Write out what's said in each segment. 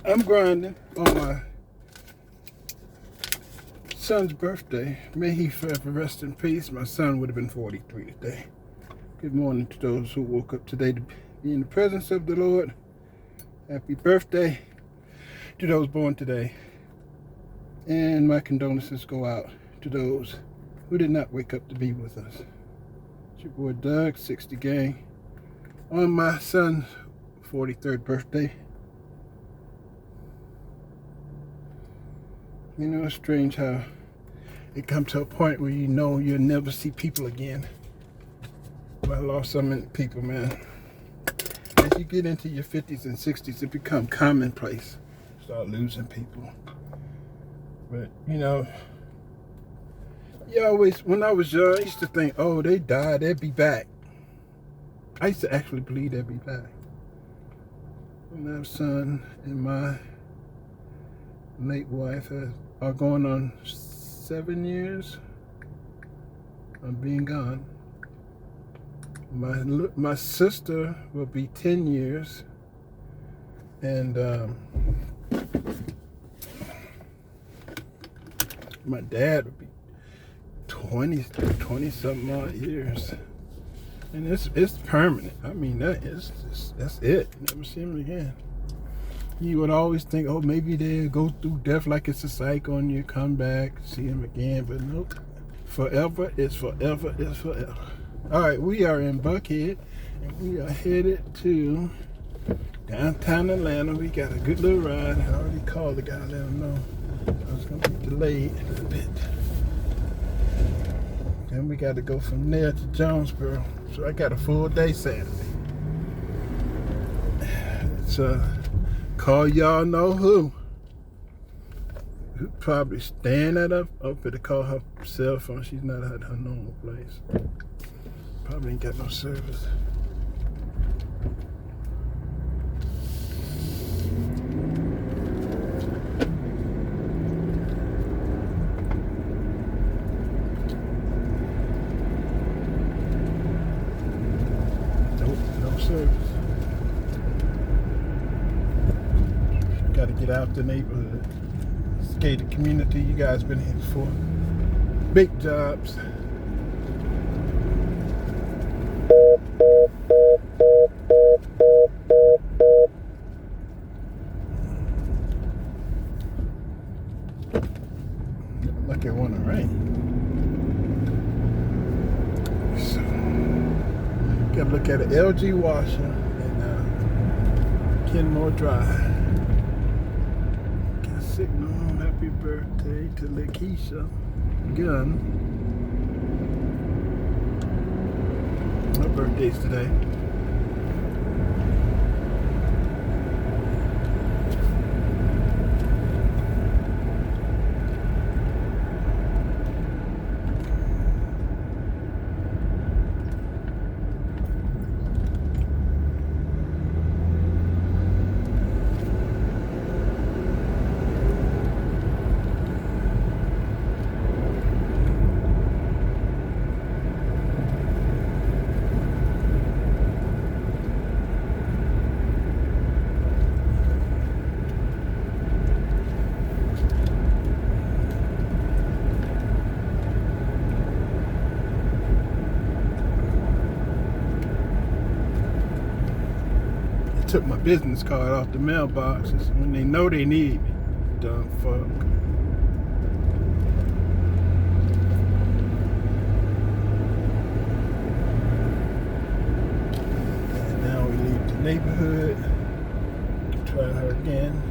I'm grinding on my son's birthday. May he forever rest in peace. My son would have been 43 today. Good morning to those who woke up today to be in the presence of the Lord. Happy birthday to those born today. And my condolences go out to those who did not wake up to be with us. It's your boy Doug, 60 Gang, on my son's 43rd birthday. You know, it's strange how it comes to a point where you know you'll never see people again. Well, I lost so many people, man. As you get into your 50s and 60s, it becomes commonplace. Start losing people. But, you know, when I was young, I used to think, oh, they died, they'd be back. I used to actually believe they'd be back. My son and my late wife are going on 7 years of being gone. My sister will be 10 years, and my dad would be 20 something odd years. And it's permanent. I mean, that's it. Never see him again. You would always think, oh, maybe they'll go through death like it's a cycle and you come back, see him again. But nope. Forever is forever is forever. All right, we are in Buckhead, and we are headed to downtown Atlanta. We got a good little ride. I already called the guy, let him know I was going to be delayed a little bit. Then we got to go from there to Jonesboro. So I got a full day Saturday. It's call y'all know who. Probably staying at up to call her cell phone. She's not at her normal place. Probably ain't got no service. Service. Got to get out the neighborhood. This gated community you guys been here for. Big jobs. Like it wanna rain. So, gotta look at an LG washer and Kenmore Drive. Got signal. Happy birthday to Lakeisha Gunn. Her birthday's today. Took my business card off the mailboxes when they know they need me. Dumb fuck. And now we leave the neighborhood. Try her again.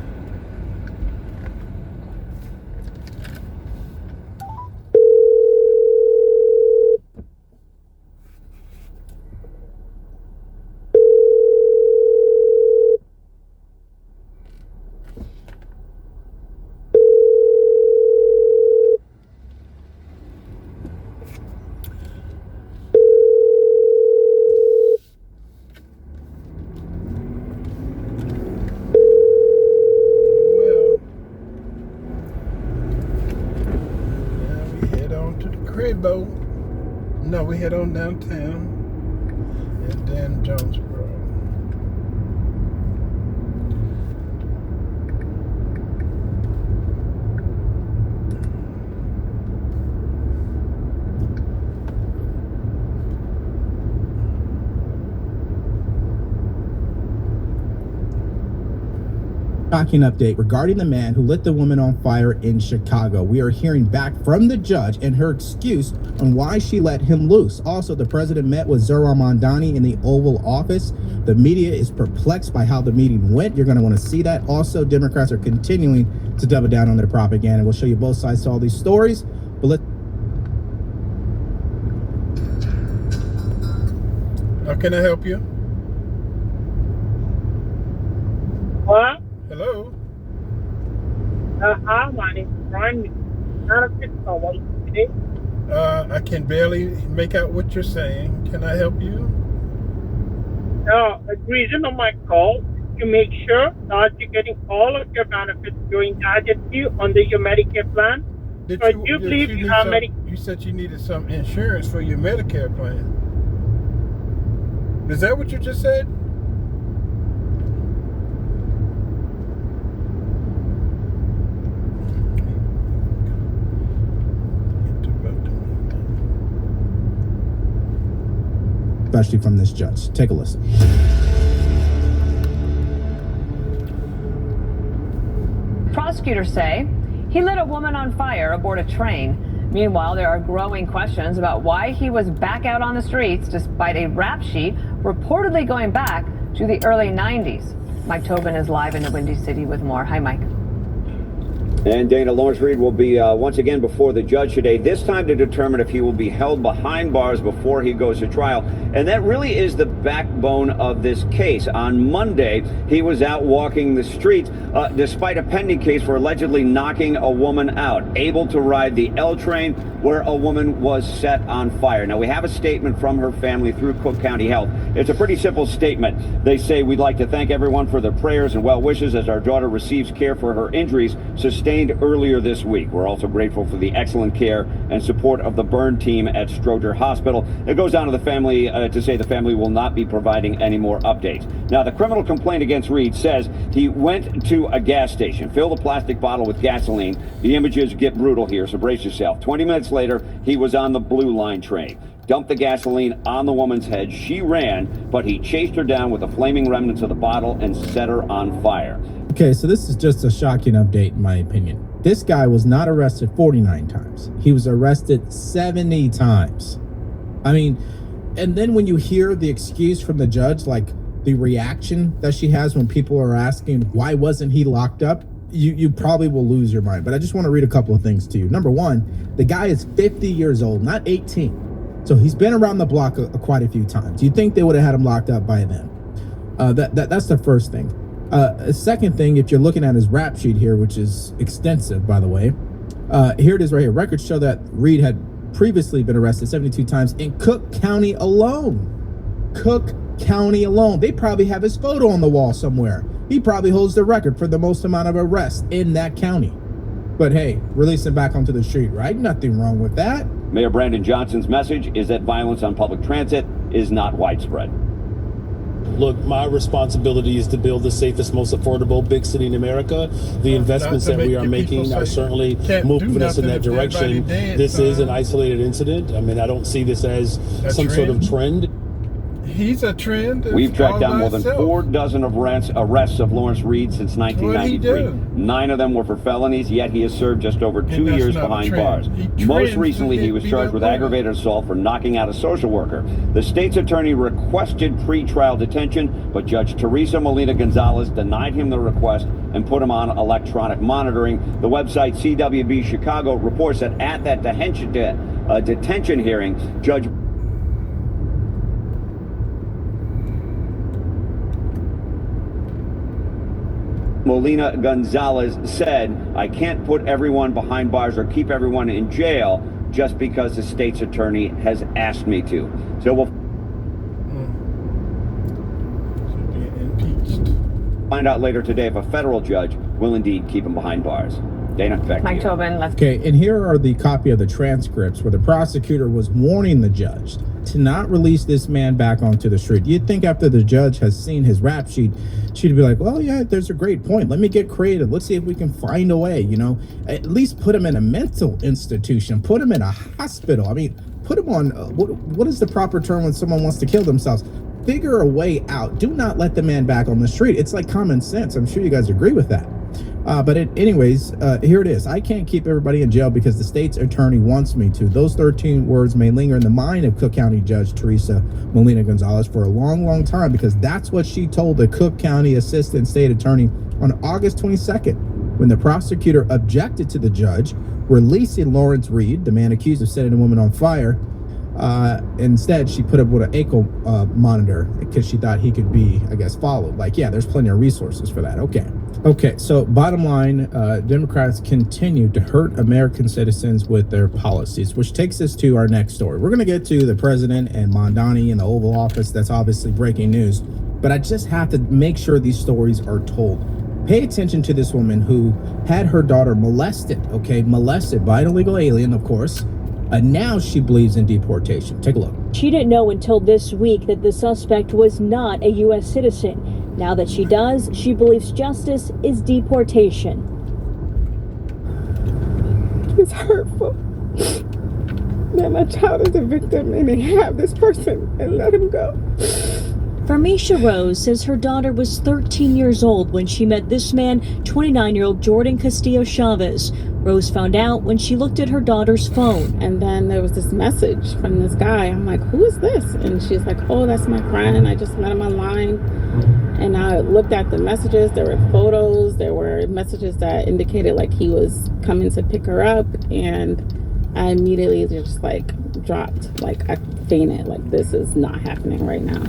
Cribbo. No, we head on downtown and then Jonesboro. Shocking update regarding the man who lit the woman on fire in Chicago. We are hearing back from the judge and her excuse on why she let him loose. Also, the president met with Zohran Mamdani in the Oval Office. The media is perplexed by how the meeting went. You're going to want to see that. Also, Democrats are continuing to double down on their propaganda. We'll show you both sides to all these stories. But how can I help you? What? Hello? Hi, my name is Brian. Not a fit someone today. I can barely make out what you're saying. Can I help you? The reason of my call is to make sure that you're getting all of your benefits during agency under your Medicare plan. So I do believe you have Medicare. You said you needed some insurance for your Medicare plan. Is that what you just said? especially from this judge. Take a listen. Prosecutors say he lit a woman on fire aboard a train. Meanwhile, there are growing questions about why he was back out on the streets despite a rap sheet reportedly going back to the early 90s. Mike Tobin is live in the Windy City with more. Hi, Mike. And Dana, Lawrence Reed will be once again before the judge today, this time to determine if he will be held behind bars before he goes to trial. And that really is the backbone of this case. On Monday, he was out walking the streets despite a pending case for allegedly knocking a woman out, able to ride the L train where a woman was set on fire. Now, we have a statement from her family through Cook County Health. It's a pretty simple statement. They say, "We'd like to thank everyone for their prayers and well wishes as our daughter receives care for her injuries sustained earlier this week. We're also grateful for the excellent care and support of the burn team at Stroger Hospital." It goes down to the family to say the family will not be providing any more updates. Now, the criminal complaint against Reed says he went to a gas station, filled a plastic bottle with gasoline. The images get brutal here, so brace yourself. 20 minutes later, he was on the Blue Line train. Dumped the gasoline on the woman's head. She ran, but he chased her down with the flaming remnants of the bottle and set her on fire. Okay, so this is just a shocking update in my opinion. This guy was not arrested 49 times. He was arrested 70 times. I mean, and then when you hear the excuse from the judge, like the reaction that she has when people are asking, why wasn't he locked up? You probably will lose your mind. But I just want to read a couple of things to you. Number one, the guy is 50 years old, not 18. So he's been around the block quite a few times. You'd think they would have had him locked up by then. That's the first thing. Second thing, if you're looking at his rap sheet here, which is extensive, by the way, here it is right here. Records show that Reed had previously been arrested 72 times in Cook County alone. Cook County alone. They probably have his photo on the wall somewhere. He probably holds the record for the most amount of arrests in that county. But hey, release him back onto the street, right? Nothing wrong with that. Mayor Brandon Johnson's message is that violence on public transit is not widespread. Look, my responsibility is to build the safest, most affordable big city in America. The investments that we are making are certainly moving us in that direction. This is an isolated incident. I mean, I don't see this as some sort of trend. He's a trend. We've tracked down more than 4 dozen arrests of Lawrence Reed since 1993. 9 of them were for felonies, yet he has served just over 2 years behind bars. Most recently, he was charged with aggravated assault for knocking out a social worker. The state's attorney requested pre-trial detention, but Judge Teresa Molina-Gonzalez denied him the request and put him on electronic monitoring. The website CWB Chicago reports that at that detention hearing, Judge Molina Gonzalez said, "I can't put everyone behind bars or keep everyone in jail just because the state's attorney has asked me to." So we'll find out later today if a federal judge will indeed keep him behind bars. Dana, back to you. Mike Tobin, let's... Okay, and here are the copy of the transcripts where the prosecutor was warning the judge to not release this man back onto the street. You'd think after the judge has seen his rap sheet, she'd be like, well, yeah, there's a great point. Let me get creative. Let's see if we can find a way, you know, at least put him in a mental institution, put him in a hospital. I mean, put him on, what is the proper term when someone wants to kill themselves? figure a way out. Do not let the man back on the street. It's like common sense. I'm sure you guys agree with that. Anyways, here it is. I can't keep everybody in jail because the state's attorney wants me to. Those 13 words may linger in the mind of Cook County Judge Teresa Molina Gonzalez for a long, long time, because that's what she told the Cook County Assistant State Attorney on August 22nd, when the prosecutor objected to the judge releasing Lawrence Reed, the man accused of setting a woman on fire. Instead, she put up with an ankle monitor because she thought he could be, I guess, followed. Like, yeah, there's plenty of resources for that. Okay, so bottom line, Democrats continue to hurt American citizens with their policies, which takes us to our next story. We're going to get to the president and Mondani in the Oval Office. That's obviously breaking news, but I just have to make sure these stories are told. Pay attention to this woman who had her daughter molested by an illegal alien, of course. Now she believes in deportation. Take a look. She didn't know until this week that the suspect was not a U.S. citizen. Now that she does, she believes justice is deportation. It's hurtful that my child is a victim and they have this person and let him go. Farmisha Rose says her daughter was 13 years old when she met this man, 29-year-old Jordan Castillo Chavez. Rose found out when she looked at her daughter's phone. And then there was this message from this guy. I'm like, who is this? And she's like, oh, that's my friend. I just met him online. And I looked at the messages. There were photos. There were messages that indicated like he was coming to pick her up. And I immediately just like dropped. Like I fainted. Like this is not happening right now.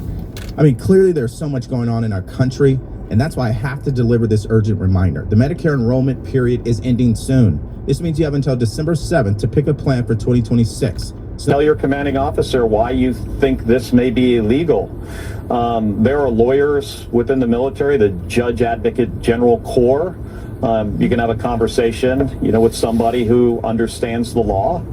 I mean, clearly there's so much going on in our country, and that's why I have to deliver this urgent reminder. The Medicare enrollment period is ending soon. This means you have until December 7th to pick a plan for 2026. So tell your commanding officer why you think this may be illegal. There are lawyers within the military, the Judge Advocate General Corps. You can have a conversation, with somebody who understands the law,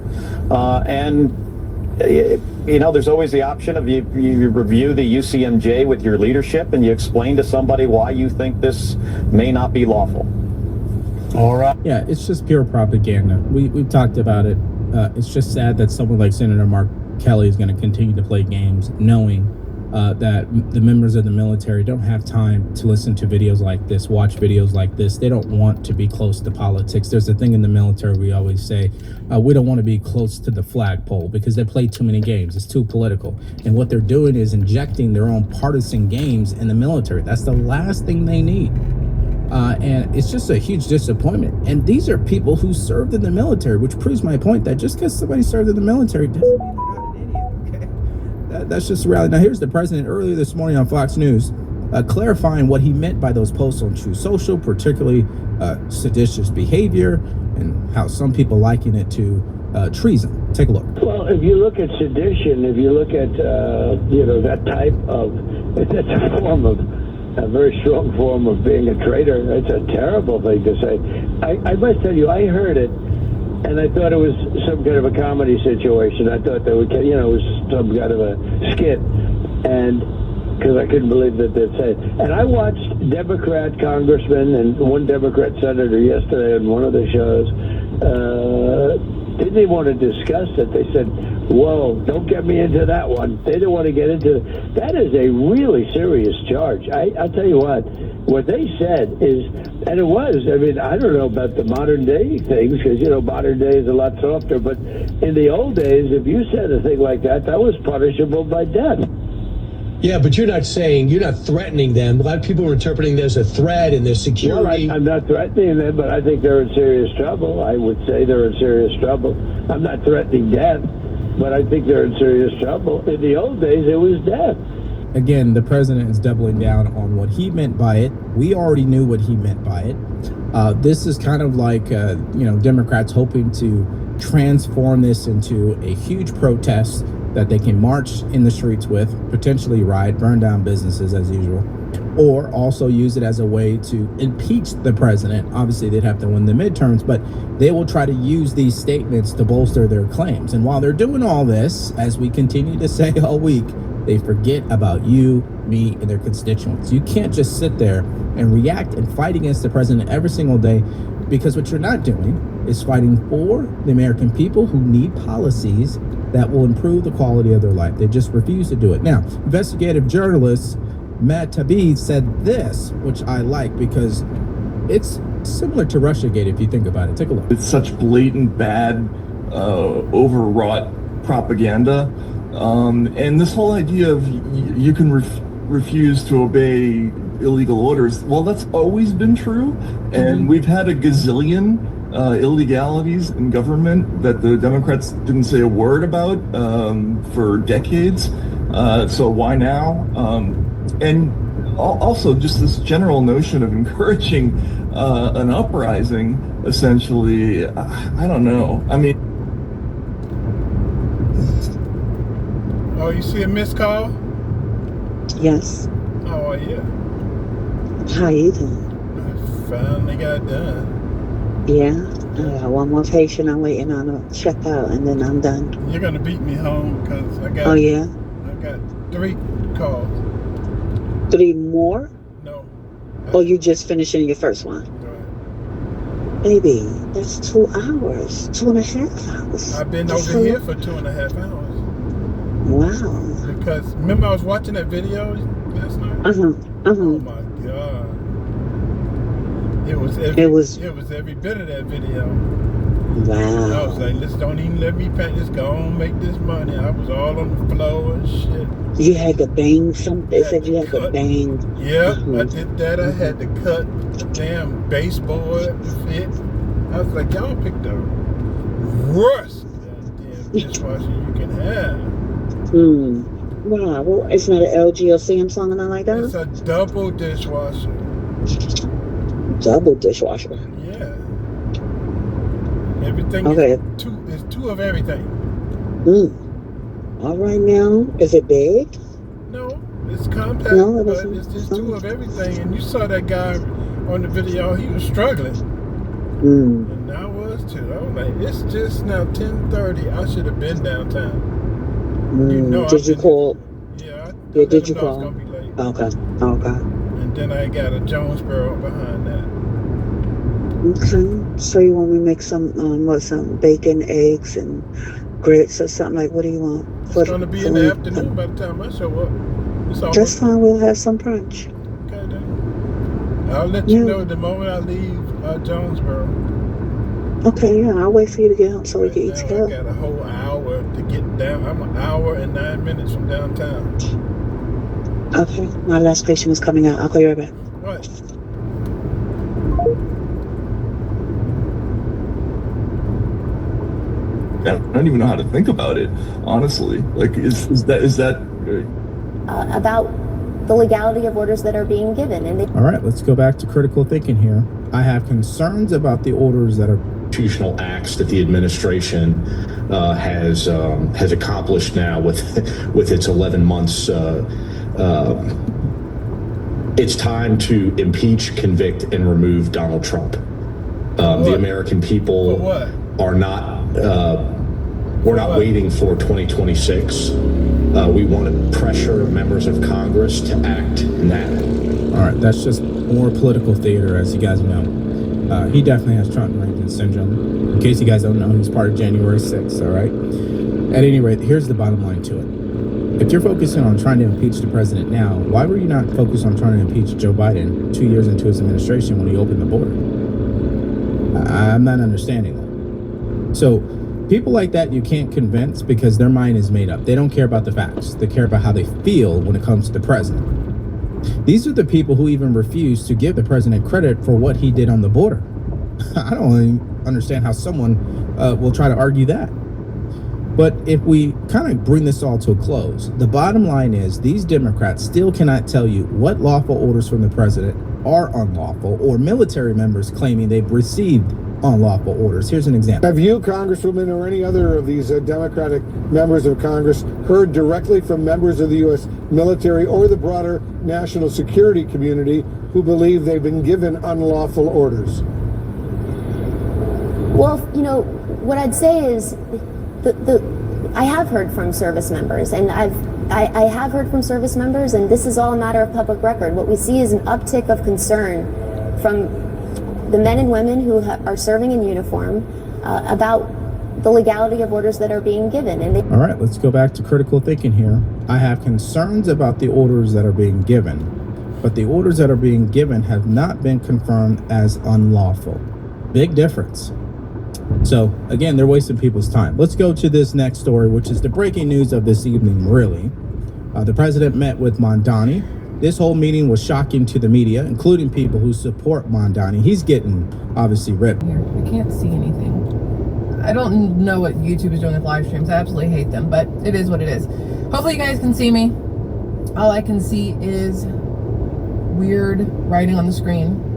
there's always the option of you review the UCMJ with your leadership and you explain to somebody why you think this may not be lawful. All right. Yeah, it's just pure propaganda. We've talked about it. It's just sad that someone like Senator Mark Kelly is going to continue to play games, knowing that the members of the military don't have time to listen to videos like this, watch videos like this. They don't want to be close to politics. There's a thing in the military we always say, we don't want to be close to the flagpole because they play too many games. It's too political. And what they're doing is injecting their own partisan games in the military. That's the last thing they need. And it's just a huge disappointment. And these are people who served in the military, which proves my point that just because somebody served in the military doesn't mean they're not an idiot, okay? That's just the reality. Now, here's the president earlier this morning on Fox News clarifying what he meant by those posts on True Social, particularly seditious behavior and how some people liken it to treason. Take a look. Well, if you look at sedition, if you look at, that type of, that's a form of, a very strong form of being a traitor. It's a terrible thing to say. I must tell you, I heard it, and I thought it was some kind of a comedy situation. I thought that it was some kind of a skit, and because I couldn't believe that they'd say it. And I watched Democrat congressmen and one Democrat senator yesterday on one of the shows. Didn't even want to discuss it. They said, whoa, don't get me into that one. They didn't want to get into it. That is a really serious charge. I'll tell you what they said is, and it was, I don't know about the modern day things, because, modern day is a lot softer, but in the old days, if you said a thing like that, that was punishable by death. Yeah, but you're not threatening them. A lot of people are interpreting there's a threat and there's security. Well, I'm not threatening them, but I think they're in serious trouble. I would say they're in serious trouble. I'm not threatening death, but I think they're in serious trouble. In the old days, it was death. Again, the president is doubling down on what he meant by it. We already knew what he meant by it. This is kind of like, Democrats hoping to transform this into a huge protest that they can march in the streets with, potentially riot, burn down businesses as usual, or also use it as a way to impeach the president. Obviously, they'd have to win the midterms, but they will try to use these statements to bolster their claims. And while they're doing all this, as we continue to say all week, they forget about you, me, and their constituents. You can't just sit there and react and fight against the president every single day, because what you're not doing is fighting for the American people who need policies that will improve the quality of their life. They just refuse to do it. Now, investigative journalist Matt Taibbi said this, which I like because it's similar to Russiagate if you think about it. Take a look. It's such blatant, bad, overwrought propaganda. And this whole idea of you can refuse to obey illegal orders, well, that's always been true. And we've had a gazillion illegalities in government that the Democrats didn't say a word about for decades. So why now? And also just this general notion of encouraging an uprising, essentially, I don't know. I mean... Oh, you see a missed call? Yes. Oh, yeah. How you doing? I finally got done. Yeah. I got one more patient I'm waiting on to check out, and then I'm done. You're going to beat me home because I got... Oh, yeah? I got 3 calls. 3 more? No. Oh, you just finishing your first one? Right. Baby, that's 2 hours. 2.5 hours. I've been over here for 2.5 hours. Wow. Because, remember I was watching that video last night? Oh my God. It was every bit of that video. Wow. I was like, let's don't even let me paint this, go on, make this money. I was all on the floor and shit. You had to bang something. They said you had to bang. Yeah, I did that. I had to cut the damn baseboard to fit. I was like, y'all picked the worst damn dishwasher you can have. Wow. Well, it's not an LG or Samsung or nothing like that? It's a double dishwasher. Double dishwasher? Yeah. Everything is 2 of everything. All right now. Is it big? No, it's compact, no, but it's just 2 of everything. And you saw that guy on the video, he was struggling. And I was too. I was like, it's just now 10:30. I should have been downtown. You know, did you call? Yeah, did you call? It's gonna be late. Okay. And then I got a Jonesboro behind that. Okay. So you want me to make some bacon, eggs, and grits or something? Like, what do you want? It's gonna be in the afternoon by the time I show up. That's fine. We'll have some brunch. Okay, then. I'll let you know the moment I leave Jonesboro. Okay, yeah, I'll wait for you to get home so we can eat together. I got a whole hour to get down. I'm an hour and 9 minutes from downtown. Okay, my last patient was coming out. I'll call you right back. All right. I don't even know how to think about it, honestly. Like, is that about the legality of orders that are being given? And all right, let's go back to critical thinking here. I have concerns about the orders that are constitutional acts that the administration has accomplished now with its 11 months. It's time to impeach, convict, and remove Donald Trump. The American people are not. We're not waiting for 2026. We want to pressure members of Congress to act now. All right, that's just more political theater, as you guys know. He definitely has Trump-Rankin syndrome. In case you guys don't know, he's part of January 6th, all right? At any rate, here's the bottom line to it. If you're focusing on trying to impeach the president now, why were you not focused on trying to impeach Joe Biden 2 years into his administration when he opened the border? I'm not understanding that. So people like that you can't convince because their mind is made up. They don't care about the facts. They care about how they feel when it comes to the president. These are the people who even refuse to give the president credit for what he did on the border. I don't even understand how someone will try to argue that. But if we kind of bring this all to a close, the bottom line is these Democrats still cannot tell you what lawful orders from the president are unlawful, or military members claiming they've received unlawful orders. Here's an example. Have you, Congresswoman, or any other of these Democratic members of Congress heard directly from members of the U.S. military or the broader national security community who believe they've been given unlawful orders? Well, you know, what I'd say is I have heard from service members, and I have heard from service members, and this is all a matter of public record. What we see is an uptick of concern from the men and women who are serving in uniform about the legality of orders that are being given. And all right, let's go back to critical thinking here. I have concerns about the orders that are being given, but the orders that are being given have not been confirmed as unlawful. Big difference. So again, they're wasting people's time. Let's go to this next story, which is the breaking news of this evening, really. The president met with Mondani. This whole meeting was shocking to the media, including people who support Mondani. He's getting obviously ripped. Here, I can't see anything. I don't know what YouTube is doing with live streams. I absolutely hate them, but it is what it is. Hopefully you guys can see me. All I can see is weird writing on the screen.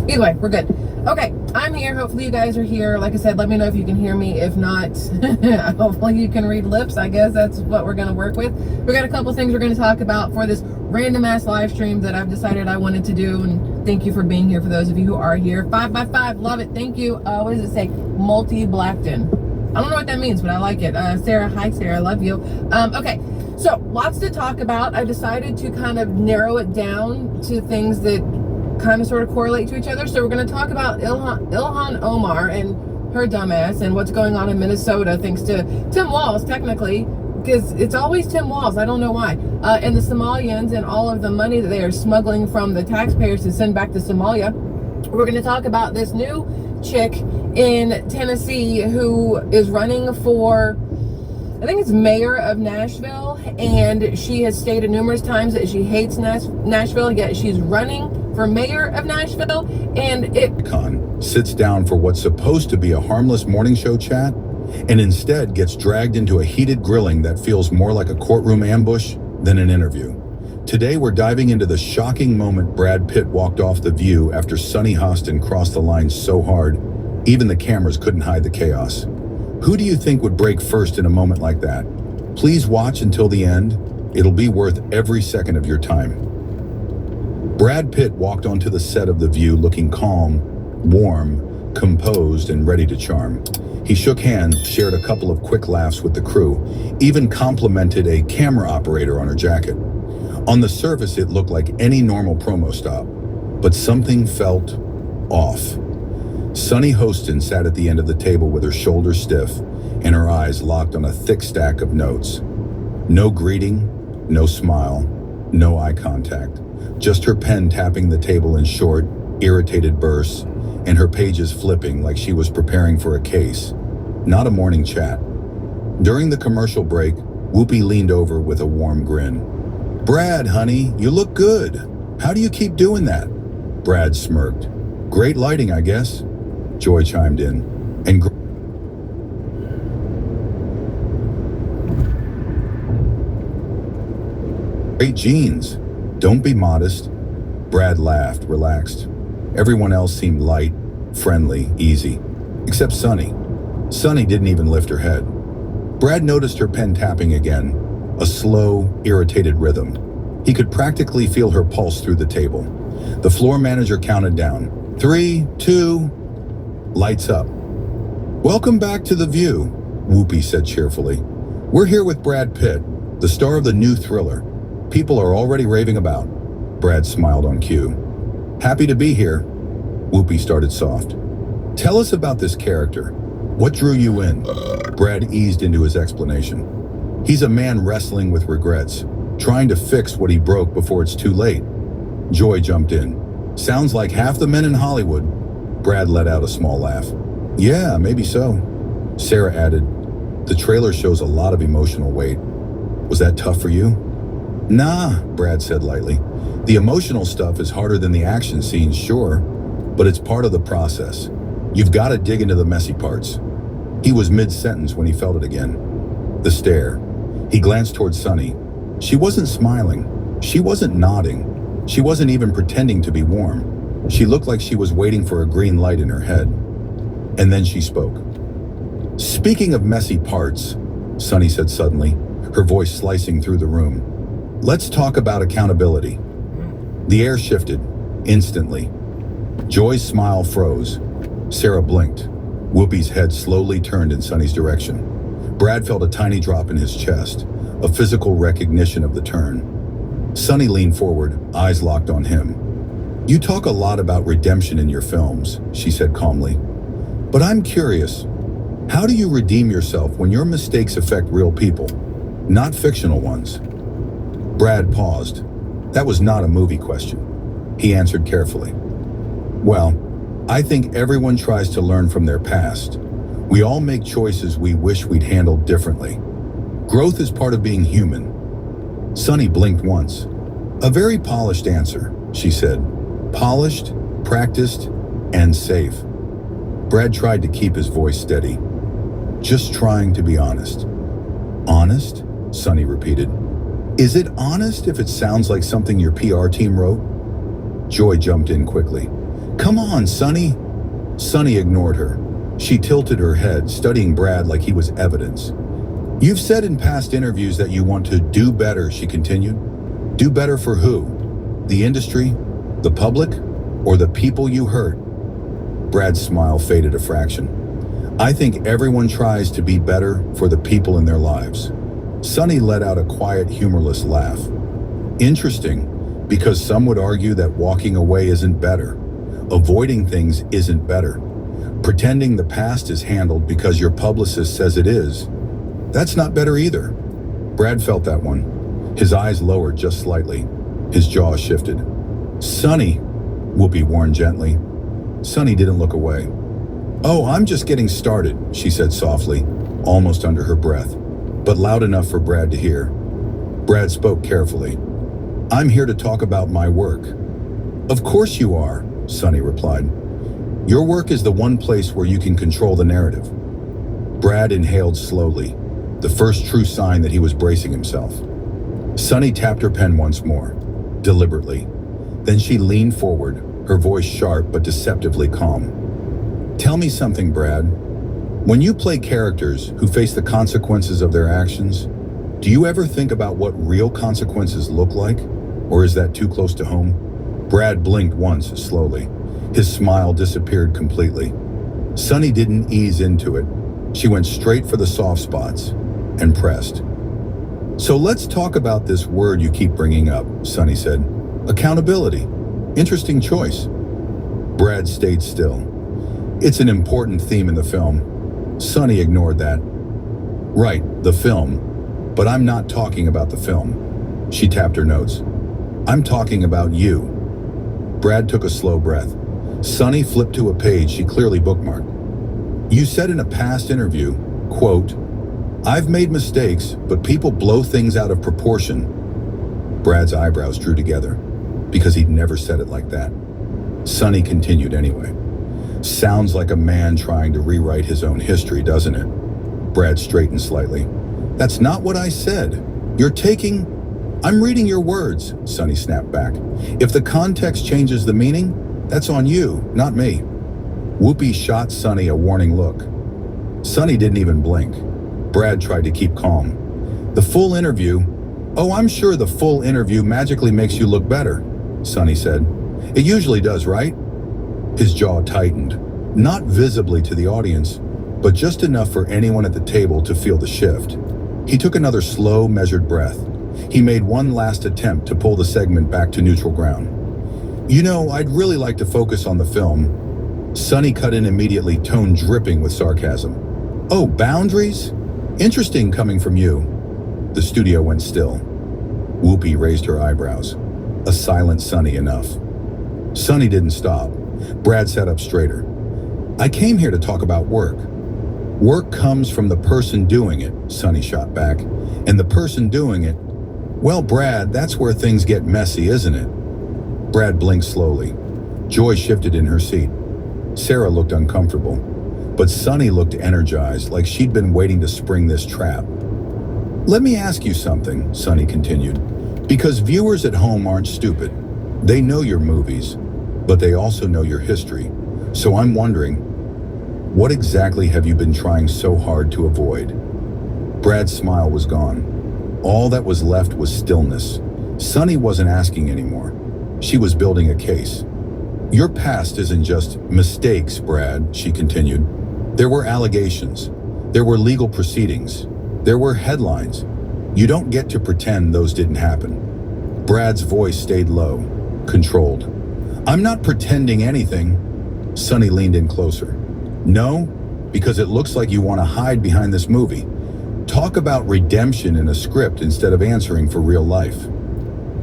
Either way, we're good. Okay, I'm here. Hopefully you guys are here. Like I said, let me know if you can hear me. If not, hopefully you can read lips. I guess that's what we're going to work with. We got a couple things we're going to talk about for this random ass live stream that I've decided I wanted to do. And thank you for being here for those of you who are here. 5x5, love it. Thank you. What does it say? Multi-Blackton. I don't know what that means, but I like it. Sarah, hi Sarah, love you. Okay, so lots to talk about. I decided to kind of narrow it down to things that kind of sort of correlate to each other. So we're going to talk about Ilhan Omar and her dumbass and what's going on in Minnesota thanks to Tim Walz, technically, because it's always Tim Walz. I don't know why. And the Somalians and all of the money that they are smuggling from the taxpayers to send back to Somalia. We're going to talk about this new chick in Tennessee who is running for, I think it's mayor of Nashville, and she has stated numerous times that she hates Nashville, yet she's running for mayor of Nashville, and Khan sits down for what's supposed to be a harmless morning show chat, and instead gets dragged into a heated grilling that feels more like a courtroom ambush than an interview. Today we're diving into the shocking moment Brad Pitt walked off The View after Sunny Hostin crossed the line so hard, even the cameras couldn't hide the chaos. Who do you think would break first in a moment like that? Please watch until the end. It'll be worth every second of your time. Brad Pitt walked onto the set of The View looking calm, warm, composed, and ready to charm. He shook hands, shared a couple of quick laughs with the crew, even complimented a camera operator on her jacket. On the surface, it looked like any normal promo stop, but something felt off. Sunny Hostin sat at the end of the table with her shoulders stiff and her eyes locked on a thick stack of notes. No greeting, no smile, no eye contact. Just her pen tapping the table in short, irritated bursts, and her pages flipping like she was preparing for a case, not a morning chat. During the commercial break, Whoopi leaned over with a warm grin. "Brad, honey, you look good. How do you keep doing that?" Brad smirked. "Great lighting, I guess." Joy chimed in. "And great jeans. Don't be modest." Brad laughed, relaxed. Everyone else seemed light, friendly, easy, except Sunny. Sunny didn't even lift her head. Brad noticed her pen tapping again, a slow, irritated rhythm. He could practically feel her pulse through the table. The floor manager counted down. 3, 2, lights up. "Welcome back to The View," Whoopi said cheerfully. "We're here with Brad Pitt, the star of the new thriller. People are already raving about." Brad smiled on cue. "Happy to be here." Whoopi started soft. "Tell us about this character. What drew you in?" Brad eased into his explanation. "He's a man wrestling with regrets, trying to fix what he broke before it's too late." Joy jumped in. "Sounds like half the men in Hollywood." Brad let out a small laugh. "Yeah, maybe so." Sarah added, "The trailer shows a lot of emotional weight. Was that tough for you?" "Nah," Brad said lightly. "The emotional stuff is harder than the action scenes, sure, but it's part of the process. You've got to dig into the messy parts." He was mid-sentence when he felt it again. The stare. He glanced towards Sunny. She wasn't smiling. She wasn't nodding. She wasn't even pretending to be warm. She looked like she was waiting for a green light in her head. And then she spoke. "Speaking of messy parts," Sunny said suddenly, her voice slicing through the room, "let's talk about accountability." The air shifted, instantly. Joy's smile froze. Sarah blinked. Whoopi's head slowly turned in Sunny's direction. Brad felt a tiny drop in his chest, a physical recognition of the turn. Sunny leaned forward, eyes locked on him. "You talk a lot about redemption in your films," she said calmly. "But I'm curious, How do you redeem yourself when your mistakes affect real people, not fictional ones? Brad paused. That was not a movie question. He answered carefully. Well, I think everyone tries to learn from their past. We all make choices we wish we'd handled differently. Growth is part of being human. Sunny blinked once. A very polished answer, she said. Polished, practiced, and safe. Brad tried to keep his voice steady. Just trying to be honest. Honest? Sunny repeated. Is it honest if it sounds like something your PR team wrote? Joy jumped in quickly. Come on, Sunny. Sunny ignored her. She tilted her head, studying Brad like he was evidence. You've said in past interviews that you want to do better, she continued. Do better for who? The industry? The public? Or the people you hurt? Brad's smile faded a fraction. I think everyone tries to be better for the people in their lives. Sunny let out a quiet, humorless laugh. Interesting, because some would argue that walking away isn't better. Avoiding things isn't better. Pretending the past is handled because your publicist says it is, that's not better either. Brad felt that one. His eyes lowered just slightly. His jaw shifted. Sunny, Whoopi warned gently. Sunny didn't look away. Oh, I'm just getting started, she said softly, almost under her breath, but loud enough for Brad to hear. Brad spoke carefully. I'm here to talk about my work. Of course you are, Sunny replied. Your work is the one place where you can control the narrative. Brad inhaled slowly, the first true sign that he was bracing himself. Sunny tapped her pen once more, deliberately. Then she leaned forward, her voice sharp but deceptively calm. Tell me something, Brad. When you play characters who face the consequences of their actions, do you ever think about what real consequences look like? Or is that too close to home? Brad blinked once, slowly. His smile disappeared completely. Sunny didn't ease into it. She went straight for the soft spots and pressed. So let's talk about this word you keep bringing up, Sunny said. Accountability. Interesting choice. Brad stayed still. It's an important theme in the film. Sunny ignored that. Right, the film. But I'm not talking about the film. She tapped her notes. I'm talking about you. Brad took a slow breath. Sunny flipped to a page she clearly bookmarked. You said in a past interview, quote, I've made mistakes, but people blow things out of proportion. Brad's eyebrows drew together, because he'd never said it like that. Sunny continued anyway. Sounds like a man trying to rewrite his own history, doesn't it? Brad straightened slightly. That's not what I said. I'm reading your words, Sunny snapped back. If the context changes the meaning, that's on you, not me. Whoopi shot Sunny a warning look. Sunny didn't even blink. Brad tried to keep calm. The full interview? Oh, I'm sure the full interview magically makes you look better, Sunny said. It usually does, right? His jaw tightened, not visibly to the audience, but just enough for anyone at the table to feel the shift. He took another slow, measured breath. He made one last attempt to pull the segment back to neutral ground. You know, I'd really like to focus on the film. Sunny cut in immediately, tone dripping with sarcasm. Oh, boundaries? Interesting coming from you. The studio went still. Whoopi raised her eyebrows. A silent Sunny enough. Sunny didn't stop. Brad sat up straighter. I came here to talk about work. Work comes from the person doing it, Sunny shot back. And the person doing it, well, Brad, that's where things get messy, isn't it? Brad blinked slowly. Joy shifted in her seat. Sarah looked uncomfortable, but Sunny looked energized, like she'd been waiting to spring this trap. Let me ask you something, Sunny continued, because viewers at home aren't stupid. They know your movies, but they also know your history. So I'm wondering, what exactly have you been trying so hard to avoid? Brad's smile was gone. All that was left was stillness. Sunny wasn't asking anymore. She was building a case. Your past isn't just mistakes, Brad, she continued. There were allegations. There were legal proceedings. There were headlines. You don't get to pretend those didn't happen. Brad's voice stayed low, controlled. I'm not pretending anything. Sunny leaned in closer. No, because it looks like you want to hide behind this movie. Talk about redemption in a script instead of answering for real life.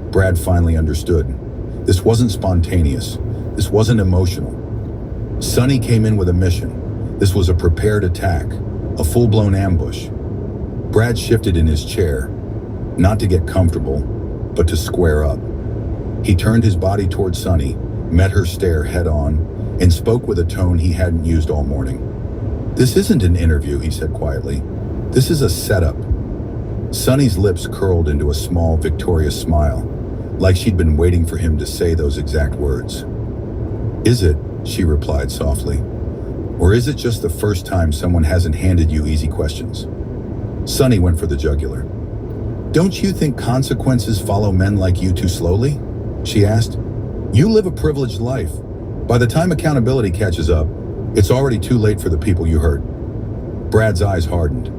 Brad finally understood. This wasn't spontaneous. This wasn't emotional. Sonny came in with a mission. This was a prepared attack, a full-blown ambush. Brad shifted in his chair, not to get comfortable, but to square up. He turned his body toward Sonny, met her stare head-on, and spoke with a tone he hadn't used all morning. "This isn't an interview," he said quietly. "This is a setup." Sonny's lips curled into a small, victorious smile, like she'd been waiting for him to say those exact words. "Is it?" she replied softly. "Or is it just the first time someone hasn't handed you easy questions?" Sonny went for the jugular. "Don't you think consequences follow men like you too slowly?" she asked. "You live a privileged life. By the time accountability catches up, it's already too late for the people you hurt." Brad's eyes hardened.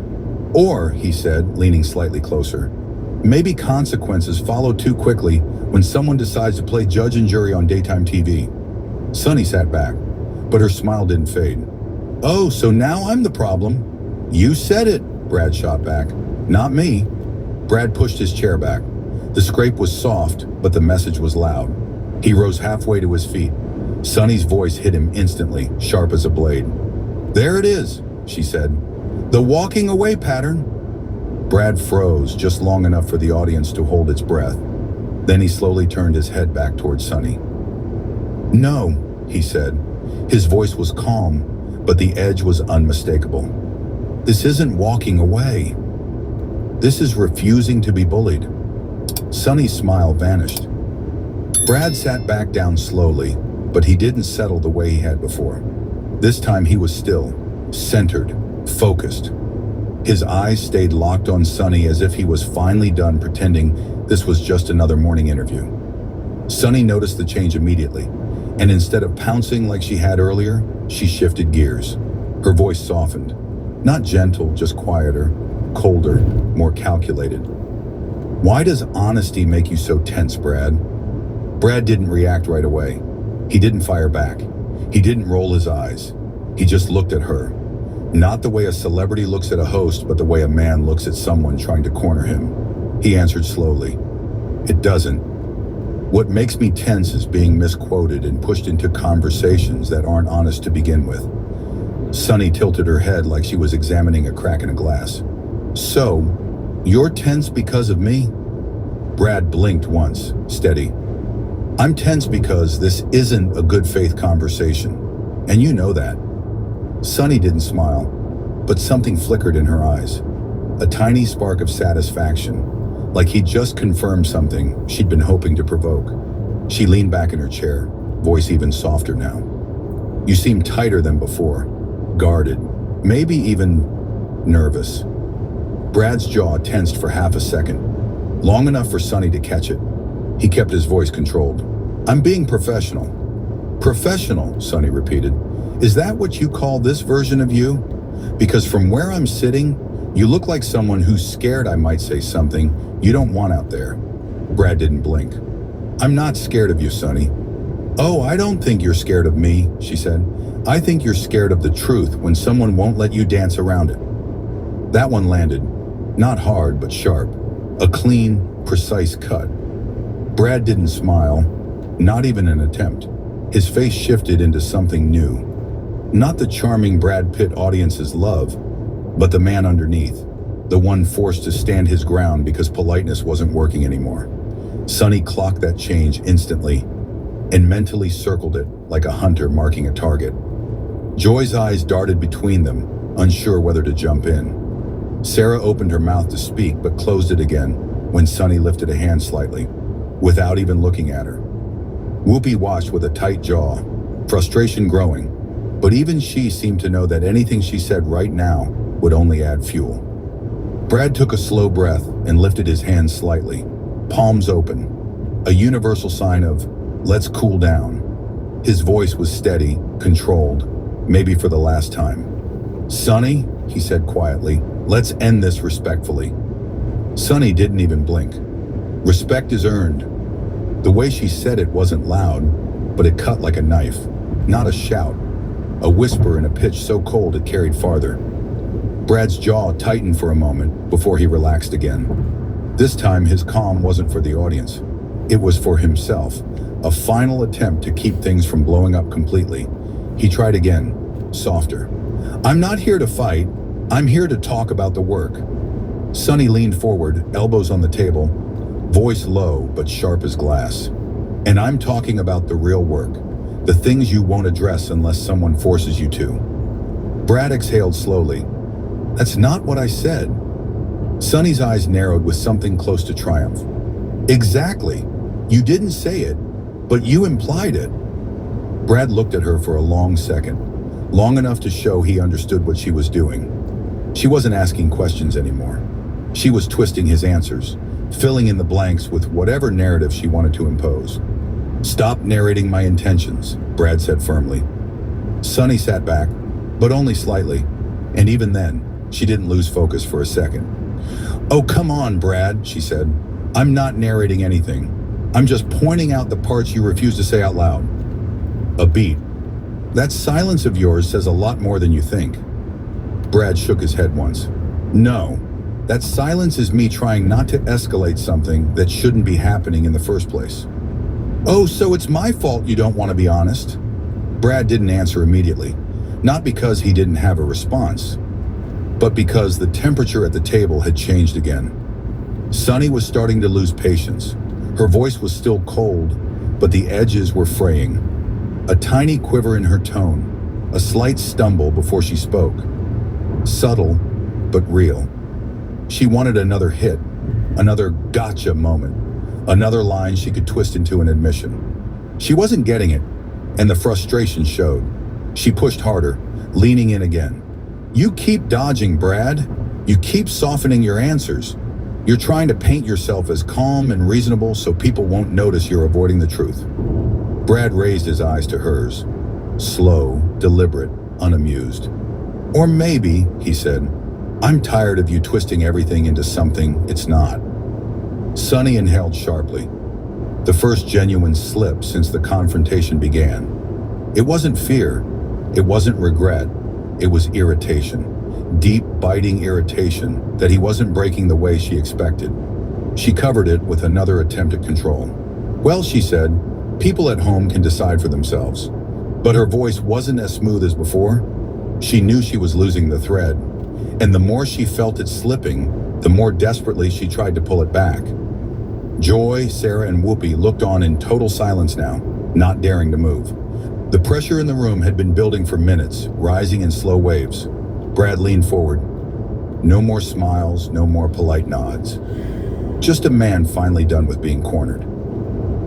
"Or," he said, leaning slightly closer, "maybe consequences follow too quickly when someone decides to play judge and jury on daytime TV." Sonny sat back, but her smile didn't fade. "Oh, so now I'm the problem?" "You said it," Brad shot back. "Not me." Brad pushed his chair back. The scrape was soft, but the message was loud. He rose halfway to his feet. Sonny's voice hit him instantly, sharp as a blade. "There it is," she said. "The walking away pattern." Brad froze just long enough for the audience to hold its breath. Then he slowly turned his head back towards Sonny. "No," he said. His voice was calm, but the edge was unmistakable. "This isn't walking away. This is refusing to be bullied." Sonny's smile vanished. Brad sat back down slowly, but he didn't settle the way he had before. This time he was still, centered, focused. His eyes stayed locked on Sonny as if he was finally done pretending this was just another morning interview. Sonny noticed the change immediately, and instead of pouncing like she had earlier, she shifted gears. Her voice softened. Not gentle, just quieter, colder, more calculated. "Why does honesty make you so tense, Brad?" Brad didn't react right away. He didn't fire back. He didn't roll his eyes. He just looked at her. Not the way a celebrity looks at a host, but the way a man looks at someone trying to corner him. He answered slowly, "It doesn't. What makes me tense is being misquoted and pushed into conversations that aren't honest to begin with." Sonny tilted her head like she was examining a crack in a glass. "So, you're tense because of me?" Brad blinked once, steady. "I'm tense because this isn't a good faith conversation, and you know that." Sonny didn't smile, but something flickered in her eyes. A tiny spark of satisfaction, like he'd just confirmed something she'd been hoping to provoke. She leaned back in her chair, voice even softer now. "You seem tighter than before, guarded, maybe even nervous." Brad's jaw tensed for half a second, long enough for Sonny to catch it. He kept his voice controlled. "I'm being professional." "Professional," Sonny repeated. "Is that what you call this version of you? Because from where I'm sitting, you look like someone who's scared I might say something you don't want out there." Brad didn't blink. "I'm not scared of you, Sonny." "Oh, I don't think you're scared of me," she said. "I think you're scared of the truth when someone won't let you dance around it." That one landed. Not hard, but sharp. A clean, precise cut. Brad didn't smile, not even an attempt. His face shifted into something new. Not the charming Brad Pitt audiences love, but the man underneath, the one forced to stand his ground because politeness wasn't working anymore. Sonny clocked that change instantly and mentally circled it like a hunter marking a target. Joy's eyes darted between them, unsure whether to jump in. Sarah opened her mouth to speak but closed it again when Sonny lifted a hand slightly, without even looking at her. Whoopi watched with a tight jaw, frustration growing, but even she seemed to know that anything she said right now would only add fuel. Brad took a slow breath and lifted his hands slightly, palms open, a universal sign of, "Let's cool down." His voice was steady, controlled, maybe for the last time. "Sonny," he said quietly, "let's end this respectfully." Sonny didn't even blink. "Respect is earned." The way she said it wasn't loud, but it cut like a knife, not a shout, a whisper in a pitch so cold it carried farther. Brad's jaw tightened for a moment before he relaxed again. This time his calm wasn't for the audience. It was for himself, a final attempt to keep things from blowing up completely. He tried again, softer. "I'm not here to fight. I'm here to talk about the work." Sonny leaned forward, elbows on the table, voice low but sharp as glass. "And I'm talking about the real work, the things you won't address unless someone forces you to." Brad exhaled slowly. "That's not what I said." Sonny's eyes narrowed with something close to triumph. "Exactly. You didn't say it, but you implied it." Brad looked at her for a long second, long enough to show he understood what she was doing. She wasn't asking questions anymore. She was twisting his answers, filling in the blanks with whatever narrative she wanted to impose. "Stop narrating my intentions," Brad said firmly. Sonny sat back, but only slightly, and even then, she didn't lose focus for a second. "Oh, come on, Brad," she said. "I'm not narrating anything. I'm just pointing out the parts you refuse to say out loud." A beat. "That silence of yours says a lot more than you think." Brad shook his head once. "No, that silence is me trying not to escalate something that shouldn't be happening in the first place." "Oh, so it's my fault you don't want to be honest?" Brad didn't answer immediately, not because he didn't have a response, but because the temperature at the table had changed again. Sonny was starting to lose patience. Her voice was still cold, but the edges were fraying. A tiny quiver in her tone, a slight stumble before she spoke. Subtle, but real. She wanted another hit, another gotcha moment, another line she could twist into an admission. She wasn't getting it, and the frustration showed. She pushed harder, leaning in again. "You keep dodging, Brad. You keep softening your answers. You're trying to paint yourself as calm and reasonable so people won't notice you're avoiding the truth." Brad raised his eyes to hers, slow, deliberate, unamused. "Or maybe," he said, "I'm tired of you twisting everything into something it's not." Sonny inhaled sharply, the first genuine slip since the confrontation began. It wasn't fear, it wasn't regret, it was irritation. Deep, biting irritation that he wasn't breaking the way she expected. She covered it with another attempt at control. "Well," she said, "people at home can decide for themselves." But her voice wasn't as smooth as before. She knew she was losing the thread, and the more she felt it slipping, the more desperately she tried to pull it back. Joy, Sarah, and Whoopi looked on in total silence now, not daring to move. The pressure in the room had been building for minutes, rising in slow waves. Brad leaned forward. No more smiles, no more polite nods. Just a man finally done with being cornered.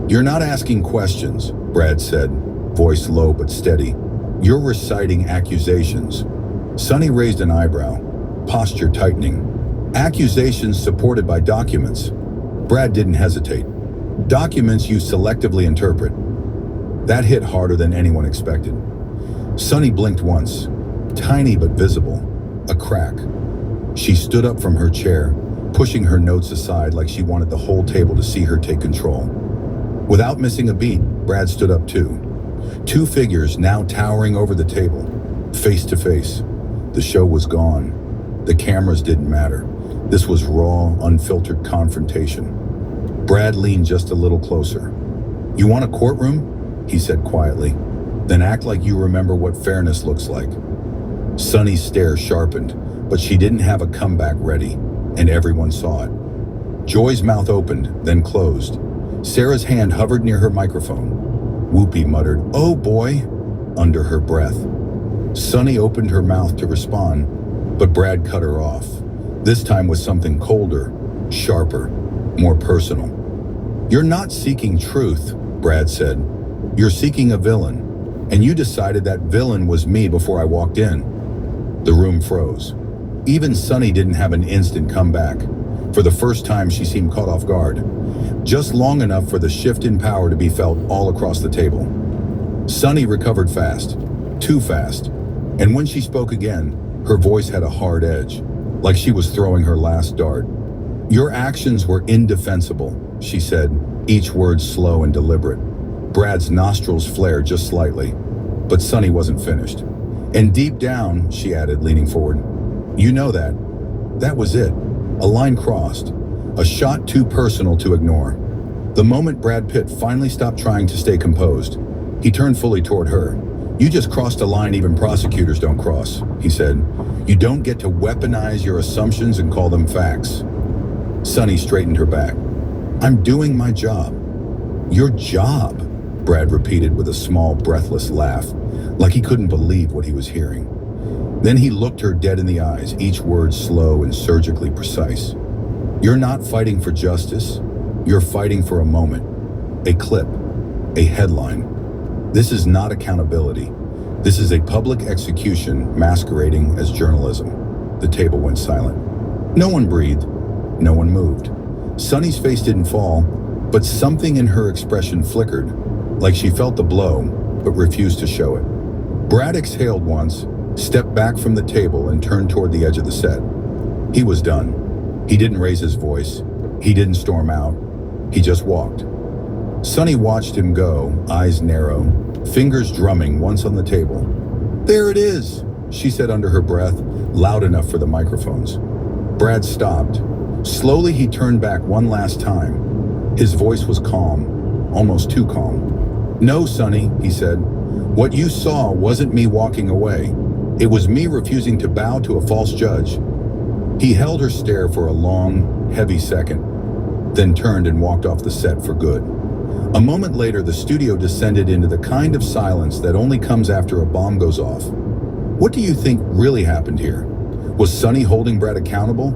"You're not asking questions," Brad said, voice low but steady. "You're reciting accusations." Sonny raised an eyebrow, posture tightening. "Accusations supported by documents." Brad didn't hesitate. "Documents you selectively interpret." That hit harder than anyone expected. Sonny blinked once, tiny but visible, a crack. She stood up from her chair, pushing her notes aside like she wanted the whole table to see her take control. Without missing a beat, Brad stood up too. Two figures now towering over the table, face to face. The show was gone. The cameras didn't matter. This was raw, unfiltered confrontation. Brad leaned just a little closer. "You want a courtroom?" he said quietly. "Then act like you remember what fairness looks like." Sonny's stare sharpened, but she didn't have a comeback ready, and everyone saw it. Joy's mouth opened, then closed. Sarah's hand hovered near her microphone. Whoopi muttered, "Oh boy," under her breath. Sonny opened her mouth to respond, but Brad cut her off, this time with something colder, sharper, more personal. "You're not seeking truth," Brad said. "You're seeking a villain, and you decided that villain was me before I walked in." The room froze. Even Sonny didn't have an instant comeback. For the first time, she seemed caught off guard, just long enough for the shift in power to be felt all across the table. Sonny recovered fast, too fast, and when she spoke again, her voice had a hard edge, like she was throwing her last dart. "Your actions were indefensible," she said, each word slow and deliberate. Brad's nostrils flared just slightly, but Sonny wasn't finished. And deep down, she added, leaning forward, you know that. That was it. A line crossed. A shot too personal to ignore. The moment Brad Pitt finally stopped trying to stay composed, he turned fully toward her. You just crossed a line even prosecutors don't cross, he said. You don't get to weaponize your assumptions and call them facts. Sonny straightened her back. I'm doing my job. Your job, Brad repeated with a small, breathless laugh, like he couldn't believe what he was hearing. Then he looked her dead in the eyes, each word slow and surgically precise. You're not fighting for justice. You're fighting for a moment, a clip, a headline. This is not accountability. This is a public execution masquerading as journalism. The table went silent. No one breathed. No one moved. Sonny's face didn't fall, but something in her expression flickered, like she felt the blow, but refused to show it. Brad exhaled once, stepped back from the table, and turned toward the edge of the set. He was done. He didn't raise his voice. He didn't storm out. He just walked. Sonny watched him go, eyes narrow, fingers drumming once on the table. There it is, she said under her breath, loud enough for the microphones. Brad stopped. Slowly he turned back one last time. His voice was calm, almost too calm. No, Sonny, he said. What you saw wasn't me walking away. It was me refusing to bow to a false judge. He held her stare for a long, heavy second, then turned and walked off the set for good. A moment later, the studio descended into the kind of silence that only comes after a bomb goes off. What do you think really happened here? Was Sonny holding Brad accountable?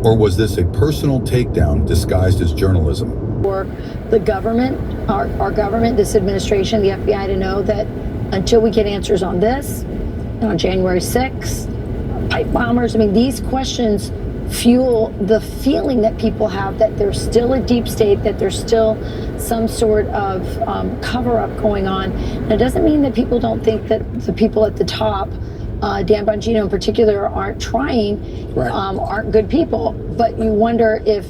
Or was this a personal takedown disguised as journalism? For the government, our government, this administration, the FBI, to know that until we get answers on this, and on January 6th, pipe bombers, I mean, these questions fuel the feeling that people have that there's still a deep state, that there's still some sort of cover-up going on. And it doesn't mean that people don't think that the people at the top, Dan Bongino in particular, aren't trying, right, aren't good people. But you wonder if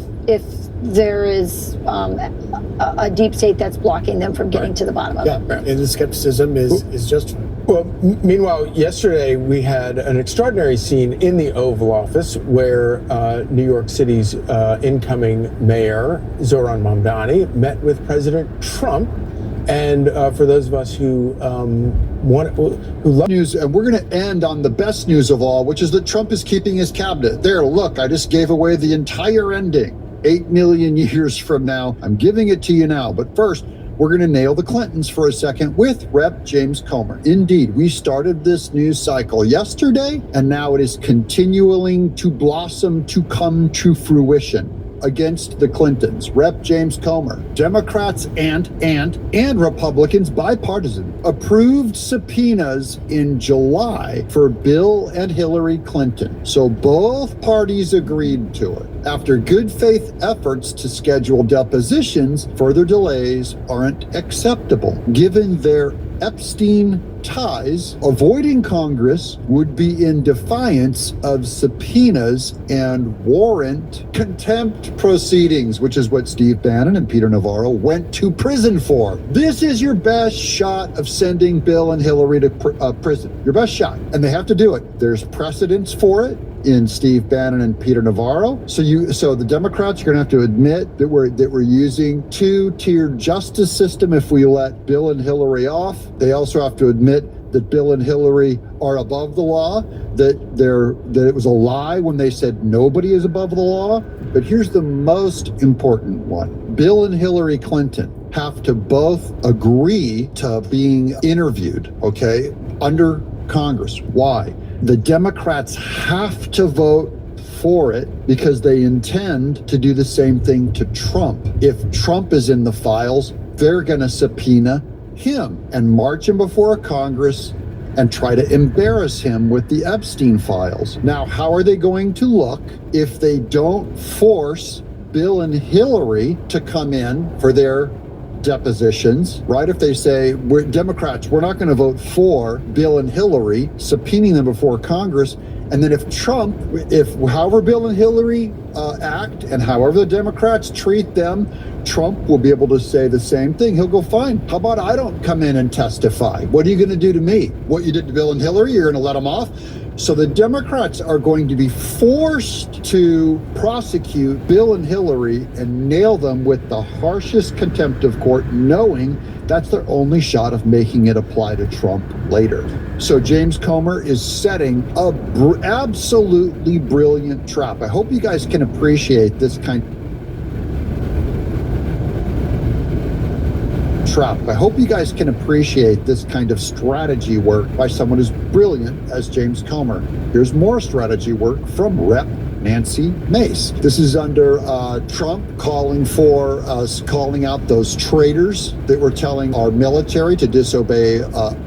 there is a deep state that's blocking them from getting to the bottom of it. Yeah, and the skepticism is just. Well, meanwhile, yesterday we had an extraordinary scene in the Oval Office where New York City's incoming mayor, Zohran Mamdani, met with President Trump. And for those of us who love news, and we're going to end on the best news of all, which is that Trump is keeping his cabinet. There, look, I just gave away the entire ending. 8 million years from now. I'm giving it to you now. But first, we're going to nail the Clintons for a second with Rep. James Comer. Indeed, we started this news cycle yesterday, and now it is continuing to blossom to come to fruition against the Clintons. Rep. James Comer, Democrats and Republicans, bipartisan, approved subpoenas in July for Bill and Hillary Clinton. So both parties agreed to it. After good faith efforts to schedule depositions, further delays aren't acceptable. Given their Epstein ties, avoiding Congress would be in defiance of subpoenas and warrant contempt proceedings, which is what Steve Bannon and Peter Navarro went to prison for. This is your best shot of sending Bill and Hillary to prison. Your best shot. And they have to do it. There's precedents for it in Steve Bannon and Peter Navarro. So the Democrats are going to have to admit that we're using two-tiered justice system if we let Bill and Hillary off. They also have to admit that Bill and Hillary are above the law, that it was a lie when they said nobody is above the law. But here's the most important one. Bill and Hillary Clinton have to both agree to being interviewed, okay, under Congress. Why? The Democrats have to vote for it because they intend to do the same thing to Trump. If Trump is in the files, they're going to subpoena him and march him before Congress and try to embarrass him with the Epstein files. Now, how are they going to look if they don't force Bill and Hillary to come in for their depositions, right? If they say, we're Democrats, we're not going to vote for Bill and Hillary, subpoenaing them before Congress. And then if however Bill and Hillary act and however the Democrats treat them, Trump will be able to say the same thing. He'll go, fine. How about I don't come in and testify? What are you going to do to me? What you did to Bill and Hillary, you're going to let them off? So the Democrats are going to be forced to prosecute Bill and Hillary and nail them with the harshest contempt of court, knowing that's their only shot of making it apply to Trump later. So James Comer is setting a absolutely brilliant trap. I hope you guys can appreciate this kind of strategy work by someone as brilliant as James Comer. Here's more strategy work from Rep. Nancy Mace. This is under Trump calling out those traitors that were telling our military to disobey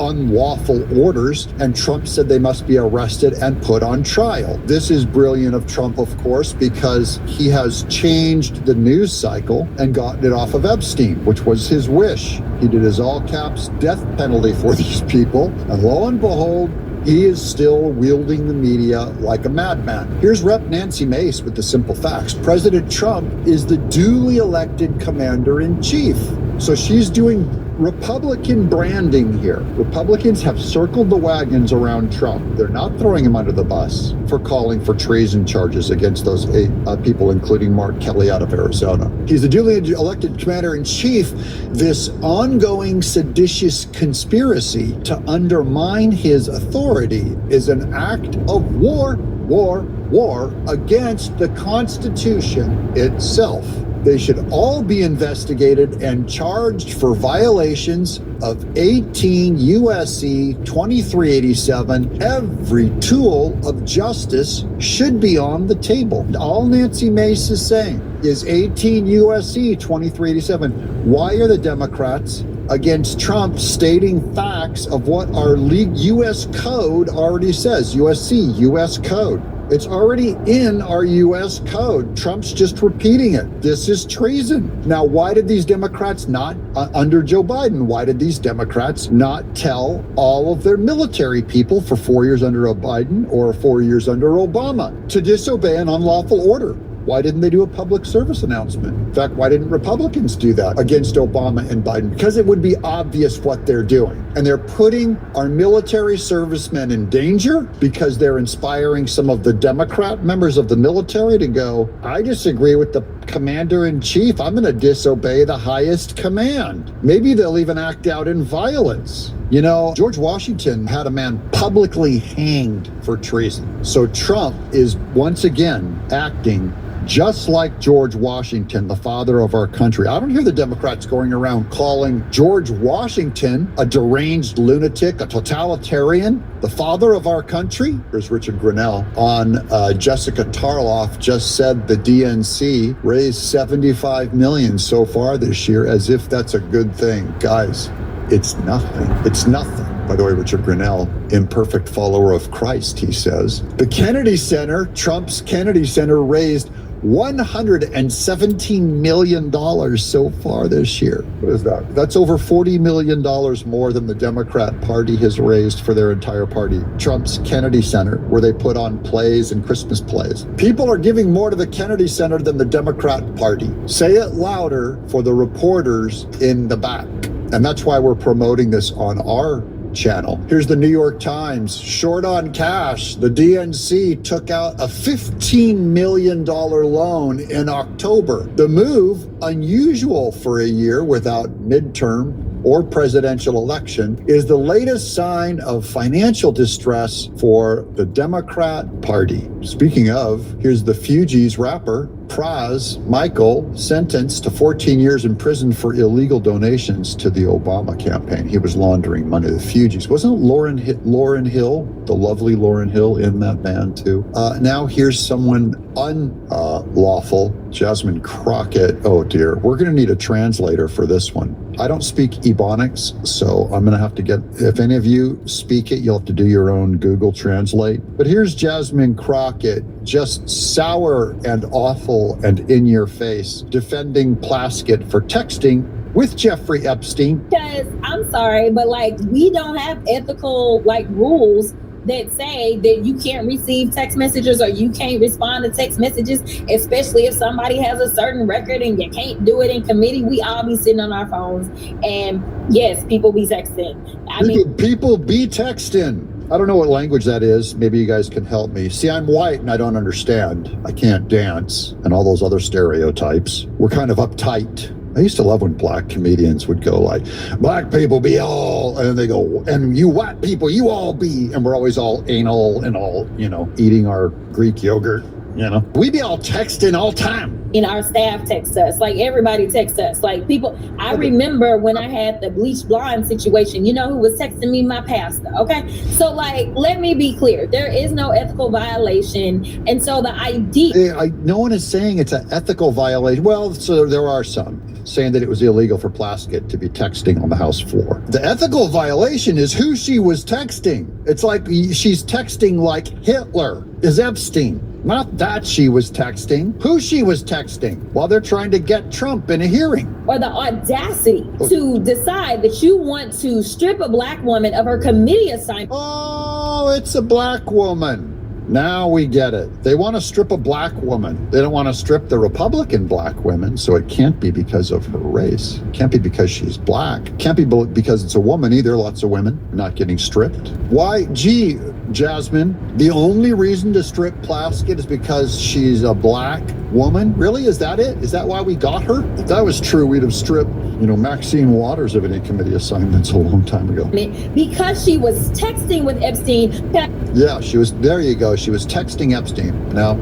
unlawful orders, and Trump said they must be arrested and put on trial. This is brilliant of Trump, of course, because he has changed the news cycle and gotten it off of Epstein, which was his wish. He did his all caps death penalty for these people, and lo and behold, he is still wielding the media like a madman. Here's Rep. Nancy Mace with the simple facts. President Trump is the duly elected commander-in-chief. So she's doing Republican branding here. Republicans have circled the wagons around Trump. They're not throwing him under the bus for calling for treason charges against those 8 people, including Mark Kelly out of Arizona. He's the duly elected commander-in-chief. This ongoing seditious conspiracy to undermine his authority is an act of war against the Constitution itself. They should all be investigated and charged for violations of 18 U.S.C. 2387. Every tool of justice should be on the table. All Nancy Mace is saying is 18 U.S.C. 2387. Why are the Democrats against Trump stating facts of what our U.S. code already says? USC, U.S. code. It's already in our U.S. code. Trump's just repeating it. This is treason. Now, why did these Democrats not, under Joe Biden, why did these Democrats not tell all of their military people for 4 years under Biden or 4 years under Obama to disobey an unlawful order? Why didn't they do a public service announcement? In fact, why didn't Republicans do that against Obama and Biden? Because it would be obvious what they're doing. And they're putting our military servicemen in danger because they're inspiring some of the Democrat members of the military to go, I disagree with the commander-in-chief. I'm going to disobey the highest command. Maybe they'll even act out in violence. You know, George Washington had a man publicly hanged for treason. So Trump is once again acting just like George Washington, the father of our country. I don't hear the Democrats going around calling George Washington a deranged lunatic, a totalitarian, the father of our country. Here's Richard Grinnell on Jessica Tarloff just said the DNC raised $75 million so far this year, as if that's a good thing. Guys, it's nothing. It's nothing. By the way, Richard Grinnell, imperfect follower of Christ, he says. The Kennedy Center, Trump's Kennedy Center, raised $117 million so far this year. What is that? That's over $40 million more than the Democrat Party has raised for their entire party. Trump's Kennedy Center, where they put on plays and Christmas plays. People are giving more to the Kennedy Center than the Democrat Party. Say it louder for the reporters in the back. And that's why we're promoting this on our channel. Here's the New York Times. Short on cash, the DNC took out a $15 million loan in October. The move, unusual for a year without midterm or presidential election, is the latest sign of financial distress for the Democrat Party. Speaking of, here's the Fugees rapper, Praz Michael, sentenced to 14 years in prison for illegal donations to the Obama campaign. He was laundering money. The Fugees. Wasn't Lauryn Hill, the lovely Lauryn Hill, in that band too? Now here's someone unlawful, Jasmine Crockett. Oh dear, we're going to need a translator for this one. I don't speak Ebonics, so I'm going to have to get, if any of you speak it, you'll have to do your own Google Translate. But here's Jasmine Crockett, just sour and awful and in your face, defending Plaskett for texting with Jeffrey Epstein. Because I'm sorry, but like we don't have ethical like rules that say that you can't receive text messages or you can't respond to text messages, especially if somebody has a certain record and you can't do it in committee. We all be sitting on our phones, and yes, people be texting. People be texting. I don't know what language that is. Maybe you guys can help me. See, I'm white and I don't understand. I can't dance and all those other stereotypes. We're kind of uptight. I used to love when black comedians would go like, black people be all, and they go, and you white people, you all be, and we're always all anal and all, eating our Greek yogurt, We be all texting all time. Our staff texts us, like everybody texts us, like people. I remember when I had the bleach blonde situation, who was texting me? My pastor. Okay. So like, let me be clear. There is no ethical violation. And so the idea. No one is saying it's an ethical violation. Well, so there are some saying that it was illegal for Plaskett to be texting on the House floor. The ethical violation is who she was texting. It's like she's texting like Hitler is Epstein. Not that she was texting, who she was texting while they're trying to get Trump in a hearing. Or the audacity to decide that you want to strip a black woman of her committee assignment. Oh, it's a black woman. Now we get it. They want to strip a black woman. They don't want to strip the Republican black women, so it can't be because of her race. It can't be because she's black. It can't be because it's a woman either. Lots of women not getting stripped. Why? Gee, Jasmine, the only reason to strip Plaskett is because she's a black woman? Really? Is that it? Is that why we got her? If that was true, we'd have stripped, Maxine Waters of any committee assignments a long time ago. Because she was texting with Epstein. Yeah, there you go. She was texting Epstein. Now,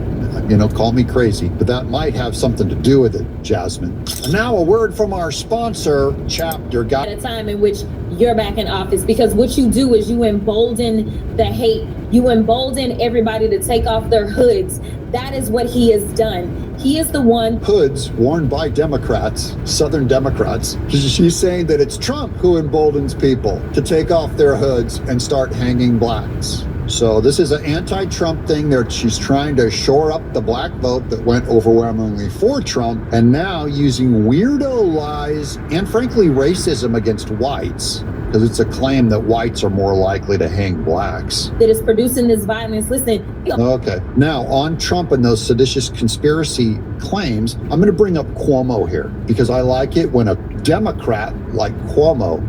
call me crazy, but that might have something to do with it, Jasmine. And now a word from our sponsor, Chapter Guide. At a time in which you're back in office, because what you do is you embolden the hate. You embolden everybody to take off their hoods. That is what he has done. He is the one. Hoods worn by Democrats, Southern Democrats. She's saying that it's Trump who emboldens people to take off their hoods and start hanging blacks. So this is an anti-Trump thing. She's trying to shore up the black vote that went overwhelmingly for Trump, and now using weirdo lies and frankly racism against whites, because it's a claim that whites are more likely to hang blacks. That is producing this violence. Listen. Okay. Now on Trump and those seditious conspiracy claims, I'm going to bring up Cuomo here because I like it when a Democrat like Cuomo,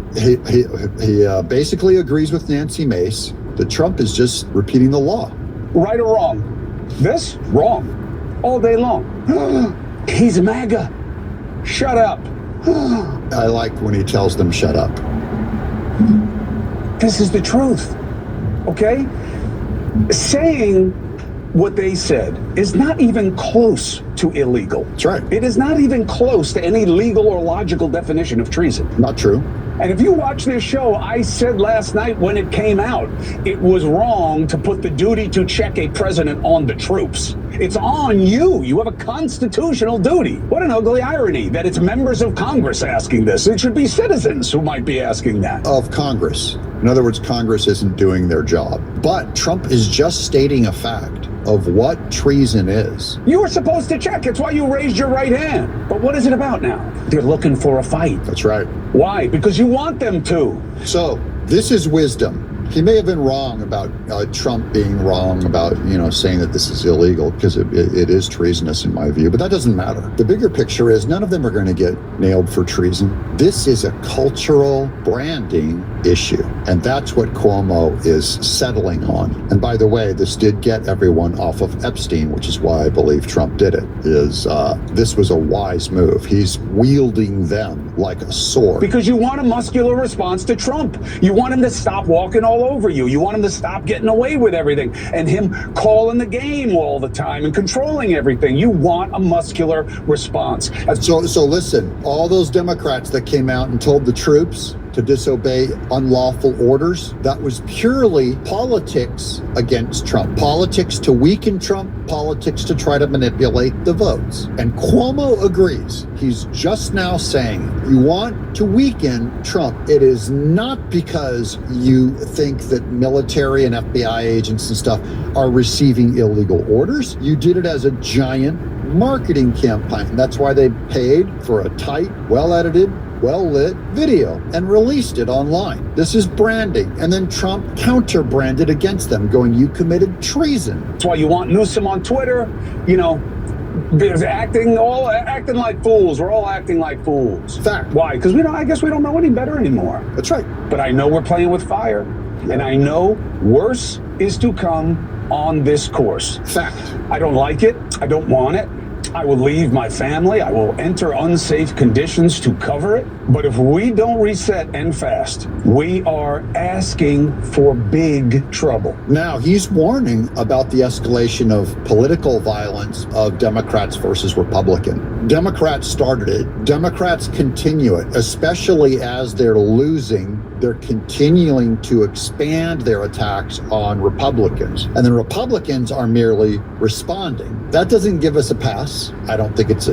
he basically agrees with Nancy Mace that Trump is just repeating the law. Right or wrong? This? Wrong. All day long. He's MAGA. Shut up. I like when he tells them shut up. This is the truth. Okay? Saying what they said is not even close to illegal. That's right. It is not even close to any legal or logical definition of treason. Not true. And if you watch this show, I said last night when it came out, it was wrong to put the duty to check a president on the troops. It's on you. You have a constitutional duty. What an ugly irony that it's members of Congress asking this. It should be citizens who might be asking that. Of Congress. In other words, Congress isn't doing their job. But Trump is just stating a fact of what treason is. You were supposed to check. It's why you raised your right hand. But what is it about now? They're looking for a fight. That's right. Why? Because you want them to. So this is wisdom. He may have been wrong about Trump being wrong about, saying that this is illegal because it is treasonous in my view, but that doesn't matter. The bigger picture is none of them are going to get nailed for treason. This is a cultural branding issue, and that's what Cuomo is settling on. And by the way, this did get everyone off of Epstein, which is why I believe Trump did it, this was a wise move. He's wielding them like a sword. Because you want a muscular response to Trump. You want him to stop walking all over you. You want him to stop getting away with everything and him calling the game all the time and controlling everything. You want a muscular response. So listen, all those Democrats that came out and told the troops to disobey unlawful orders, that was purely politics against Trump. Politics to weaken Trump, politics to try to manipulate the votes. And Cuomo agrees. He's just now saying, you want to weaken Trump. It is not because you think that military and FBI agents and stuff are receiving illegal orders. You did it as a giant marketing campaign. That's why they paid for a tight, well-edited, well-lit video and released it online. This is branding. And then Trump counter-branded against them, going, you committed treason. That's why you want Newsom on Twitter, there's acting like fools. We're all acting like fools. Fact. Why? Because I guess we don't know any better anymore. That's right. But I know we're playing with fire, and I know worse is to come on this course. Fact. I don't like it. I don't want it. I will leave my family. I will enter unsafe conditions to cover it. But if we don't reset and fast, we are asking for big trouble. Now, he's warning about the escalation of political violence of Democrats versus Republicans. Democrats started it. Democrats continue it, especially as they're losing. They're continuing to expand their attacks on Republicans. And the Republicans are merely responding. That doesn't give us a pass. I don't think it's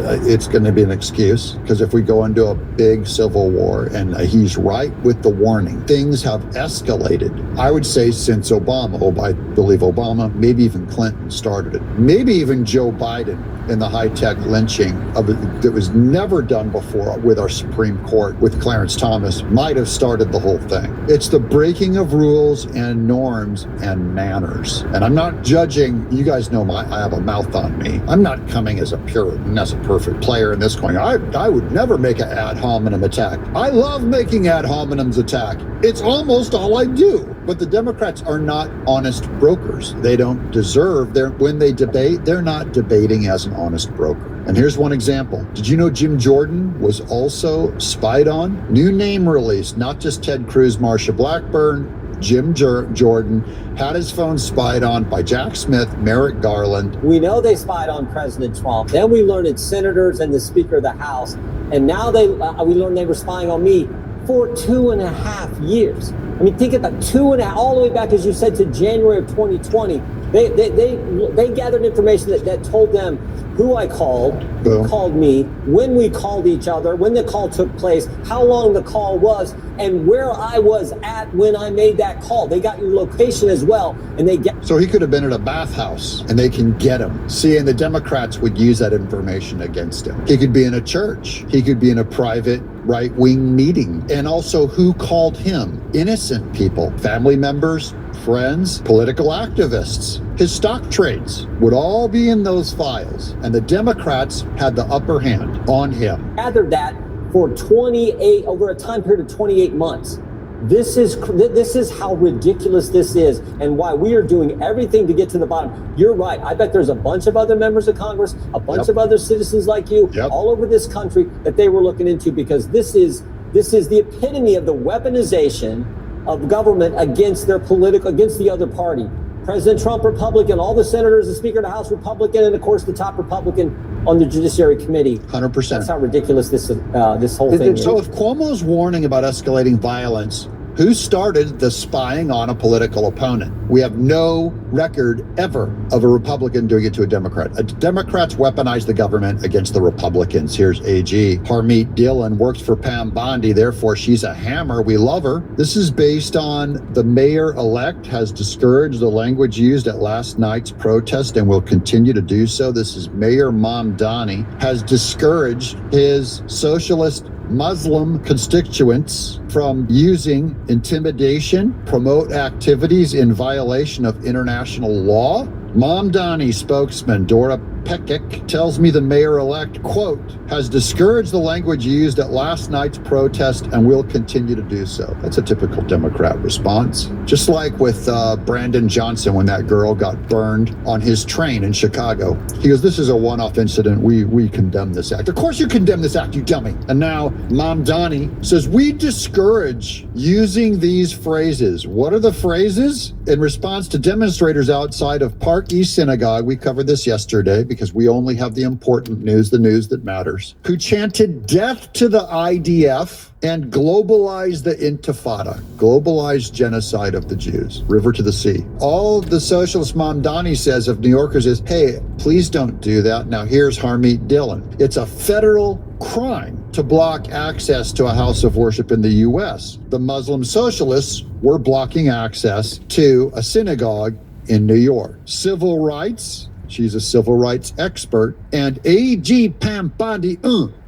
going to be an excuse, because if we go into a big civil war, and he's right with the warning, things have escalated, I would say, since Obama. I believe Obama, maybe even Clinton started it. Maybe even Joe Biden in the high-tech lynching that was never done before with our Supreme Court with Clarence Thomas might have started the whole thing. It's the breaking of rules and norms and manners. And I'm not judging. You guys know I have a mouth on me. I'm not coming as a Puritan, as a perfect player in this going, I would never make an ad hominem attack. I love making ad hominems attack. It's almost all I do. But the Democrats are not honest brokers. They don't deserve when they debate, they're not debating as an honest broker. And here's one example. Did you know Jim Jordan was also spied on? New name released, not just Ted Cruz, Marsha Blackburn. Jim Jordan had his phone spied on by Jack Smith, Merrick Garland. We know they spied on President Trump. Then we learned it's senators and the Speaker of the House. And now we learned they were spying on me for 2.5 years. I mean, think about 2.5, all the way back, as you said, to January of 2020. They gathered information that told them who I called, who called me, when we called each other, when the call took place, how long the call was, and where I was at when I made that call. They got your location as well, and So he could have been at a bathhouse, and they can get him. See, and the Democrats would use that information against him. He could be in a church. He could be in a private right-wing meeting. And also, who called him? Innocent people, family members, friends, political activists. His stock trades would all be in those files, and the Democrats had the upper hand on him. Gathered that for over a time period of 28 months. This is how ridiculous this is, and why we are doing everything to get to the bottom. You're right. I bet there's a bunch of other members of Congress, a bunch of other citizens like you, all over this country that they were looking into, because this is the epitome of the weaponization of government against against the other party. President Trump, Republican, all the senators, the Speaker of the House, Republican, and of course the top Republican on the Judiciary Committee. 100%. That's how ridiculous this whole thing is. So if Cuomo's warning about escalating violence, who started the spying on a political opponent? We have no record ever of a Republican doing it to a Democrat. Democrats weaponize the government against the Republicans. Here's AG. Harmeet Dillon works for Pam Bondi, therefore she's a hammer. We love her. This is based on the mayor-elect has discouraged the language used at last night's protest and will continue to do so. This is Mayor Mamdani has discouraged his socialist Muslim constituents from using intimidation, promote activities in violation of international law. Mamdani spokesman Dora Pekic tells me the mayor-elect, quote, has discouraged the language used at last night's protest and will continue to do so. That's a typical Democrat response. Just like with Brandon Johnson when that girl got burned on his train in Chicago. He goes, this is a one-off incident. We condemn this act. Of course you condemn this act, you dummy. And now Mamdani says, we discourage using these phrases. What are the phrases? In response to demonstrators outside of Park East Synagogue, we covered this yesterday because we only have the important news, the news that matters, who chanted death to the IDF and globalized the Intifada, globalized genocide of the Jews, river to the sea. All the socialist Mamdani says of New Yorkers is, hey, please don't do that. Now here's Harmeet Dillon. It's a federal crime to block access to a house of worship in the U.S. The Muslim socialists were blocking access to a synagogue in New York. Civil rights, she's a civil rights expert, And AG Pam Bondi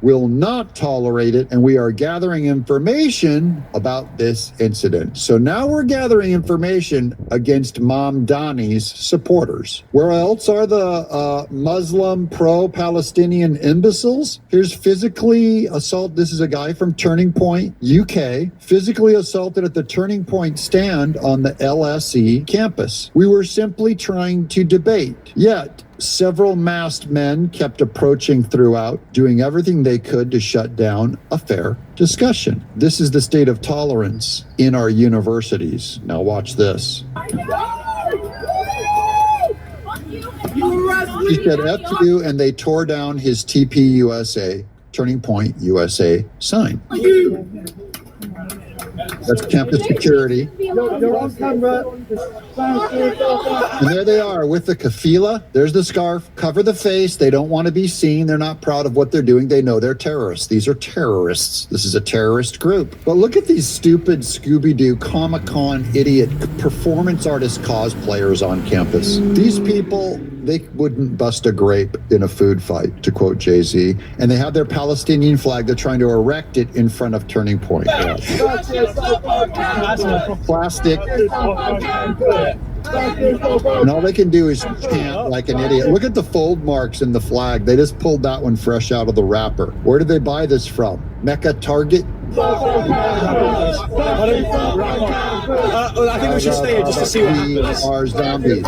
will not tolerate it, and we are gathering information about this incident. So now we're gathering information against Mom Donnie's supporters. Where else are the Muslim pro-Palestinian imbeciles? Here's physically assault. This is a guy from Turning Point, UK, physically assaulted at the Turning Point stand on the LSE campus. We were simply trying to debate, yet several masked men kept approaching throughout, doing everything they could to shut down a fair discussion. This is the state of tolerance in our universities. Now watch this. He said F you, and they tore down his TPUSA, Turning Point USA sign. That's campus security. And there they are with the kafila. There's the scarf. Cover the face. They don't want to be seen. They're not proud of what they're doing. They know they're terrorists. These are terrorists. This is a terrorist group. But look at these stupid Scooby-Doo Comic-Con idiot performance artist cosplayers on campus. These people, they wouldn't bust a grape in a food fight, to quote Jay-Z. And they have their Palestinian flag. They're trying to erect it in front of Turning Point. Yeah. Plastic. And all they can do is chant like an idiot. Look at the fold marks in the flag. They just pulled that one fresh out of the wrapper. Where did they buy this from? Mecca Target? I think we should stay here just to see what happens. We are zombies.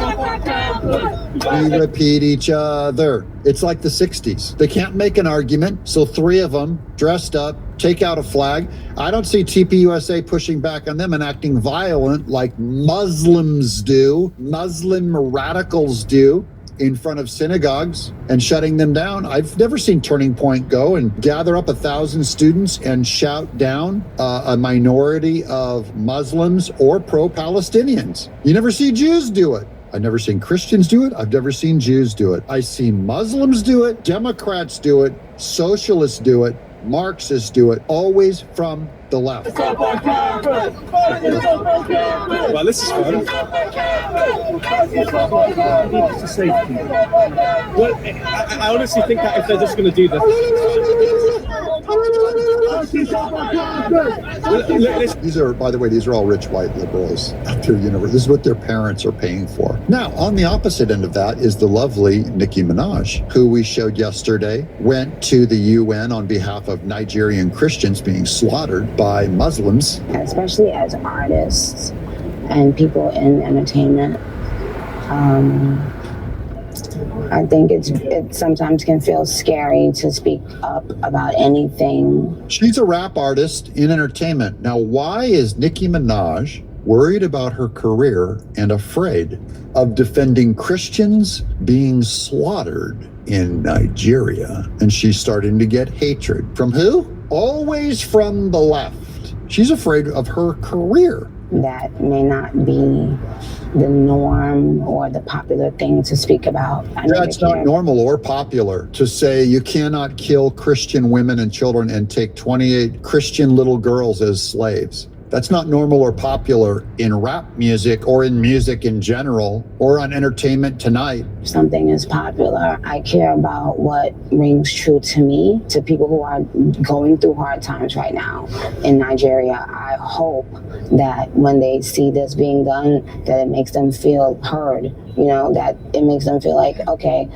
We repeat each other. It's like the 60s. They can't make an argument, so three of them dressed up, take out a flag. I don't see TPUSA pushing back on them and acting violent like Muslims do, Muslim radicals do, in front of synagogues and shutting them down. I've never seen Turning Point go and gather up 1,000 students and shout down a minority of Muslims or pro-Palestinians. You never see Jews do it. I've never seen Christians do it. I've never seen Jews do it. I see Muslims do it, Democrats do it, socialists do it, Marxists do it, always from the left. Well, this is fun. Well, I honestly think that if they're just going to do this. These are, by the way, these are all rich white liberals at their university. This is what their parents are paying for. Now, on the opposite end of that is the lovely Nicki Minaj, who we showed yesterday, went to the UN on behalf of Nigerian Christians being slaughtered by Muslims. Especially as artists and people in entertainment, I think it sometimes can feel scary to speak up about anything. She's a rap artist in entertainment. Now, why is Nicki Minaj worried about her career and afraid of defending Christians being slaughtered in Nigeria? And she's starting to get hatred. From who? Always from the left. She's afraid of her career. That may not be the norm or the popular thing to speak about. It's not normal or popular to say you cannot kill Christian women and children and take 28 Christian little girls as slaves. That's not normal or popular in rap music or in music in general or on Entertainment Tonight. If something is popular, I care about what rings true to me, to people who are going through hard times right now in Nigeria. I hope that when they see this being done, that it makes them feel heard, that it makes them feel like, okay,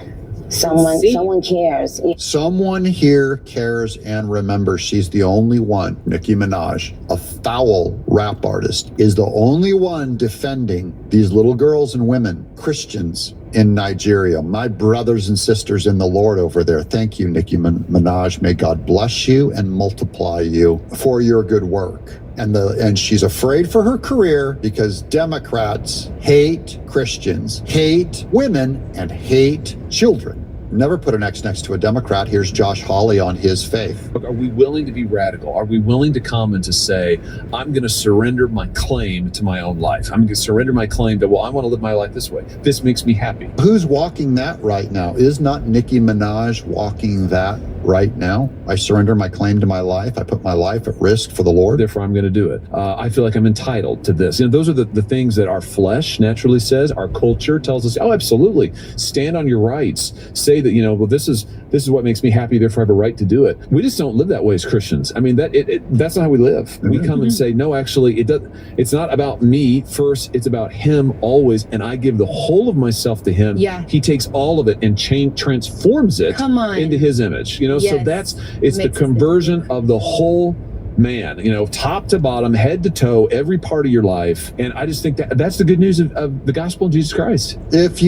someone cares. Someone here cares and remembers. She's the only one, Nicki Minaj, a foul rap artist, is the only one defending these little girls and women, Christians in Nigeria. My brothers and sisters in the Lord over there. Thank you, Nicki Minaj. May God bless you and multiply you for your good work. And she's afraid for her career because Democrats hate Christians, hate women, and hate children. Never put an X next to a Democrat. Here's Josh Hawley on his faith. Are we willing to be radical? Are we willing to come and to say, I'm going to surrender my claim to my own life? I'm going to surrender my claim that, I want to live my life this way. This makes me happy. Who's walking that right now? Is not Nicki Minaj walking that right now. I surrender my claim to my life. I put my life at risk for the Lord. Therefore, I'm going to do it. I feel like I'm entitled to this. Those are the things that our flesh naturally says. Our culture tells us, oh, absolutely. Stand on your rights. Say that, well, this is what makes me happy. Therefore, I have a right to do it. We just don't live that way as Christians. I mean, that's not how we live. We come and say, no, actually, it's not about me first. It's about him always. And I give the whole of myself to him. Yeah. He takes all of it and transforms it into his image. So it's the conversion of the whole man, top to bottom, head to toe, every part of your life. And I just think that's the good news of the gospel of Jesus Christ. If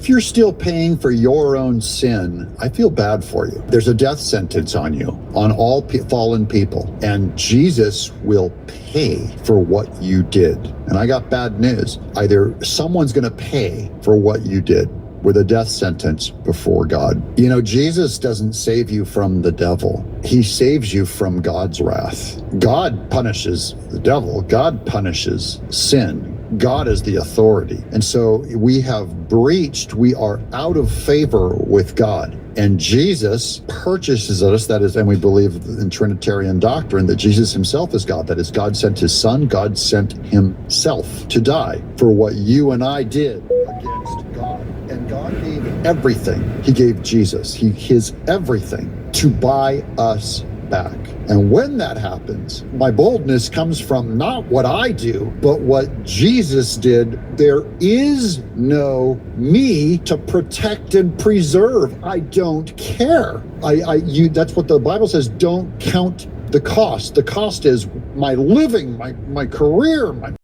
you're still paying for your own sin, I feel bad for you. There's a death sentence on you, on all fallen people, and Jesus will pay for what you did. And I got bad news. Either someone's going to pay for what you did with a death sentence before God. Jesus doesn't save you from the devil. He saves you from God's wrath. God punishes the devil. God punishes sin. God is the authority. And so we are out of favor with God. And Jesus purchases us, that is, and we believe in Trinitarian doctrine that Jesus himself is God. That is, God sent his son, God sent himself to die for what you and I did against God. And God gave everything. He gave Jesus, his everything to buy us back. And when that happens, my boldness comes from not what I do, but what Jesus did. There is no me to protect and preserve. I don't care. That's what the Bible says. Don't count the cost. The cost is my living, my career, my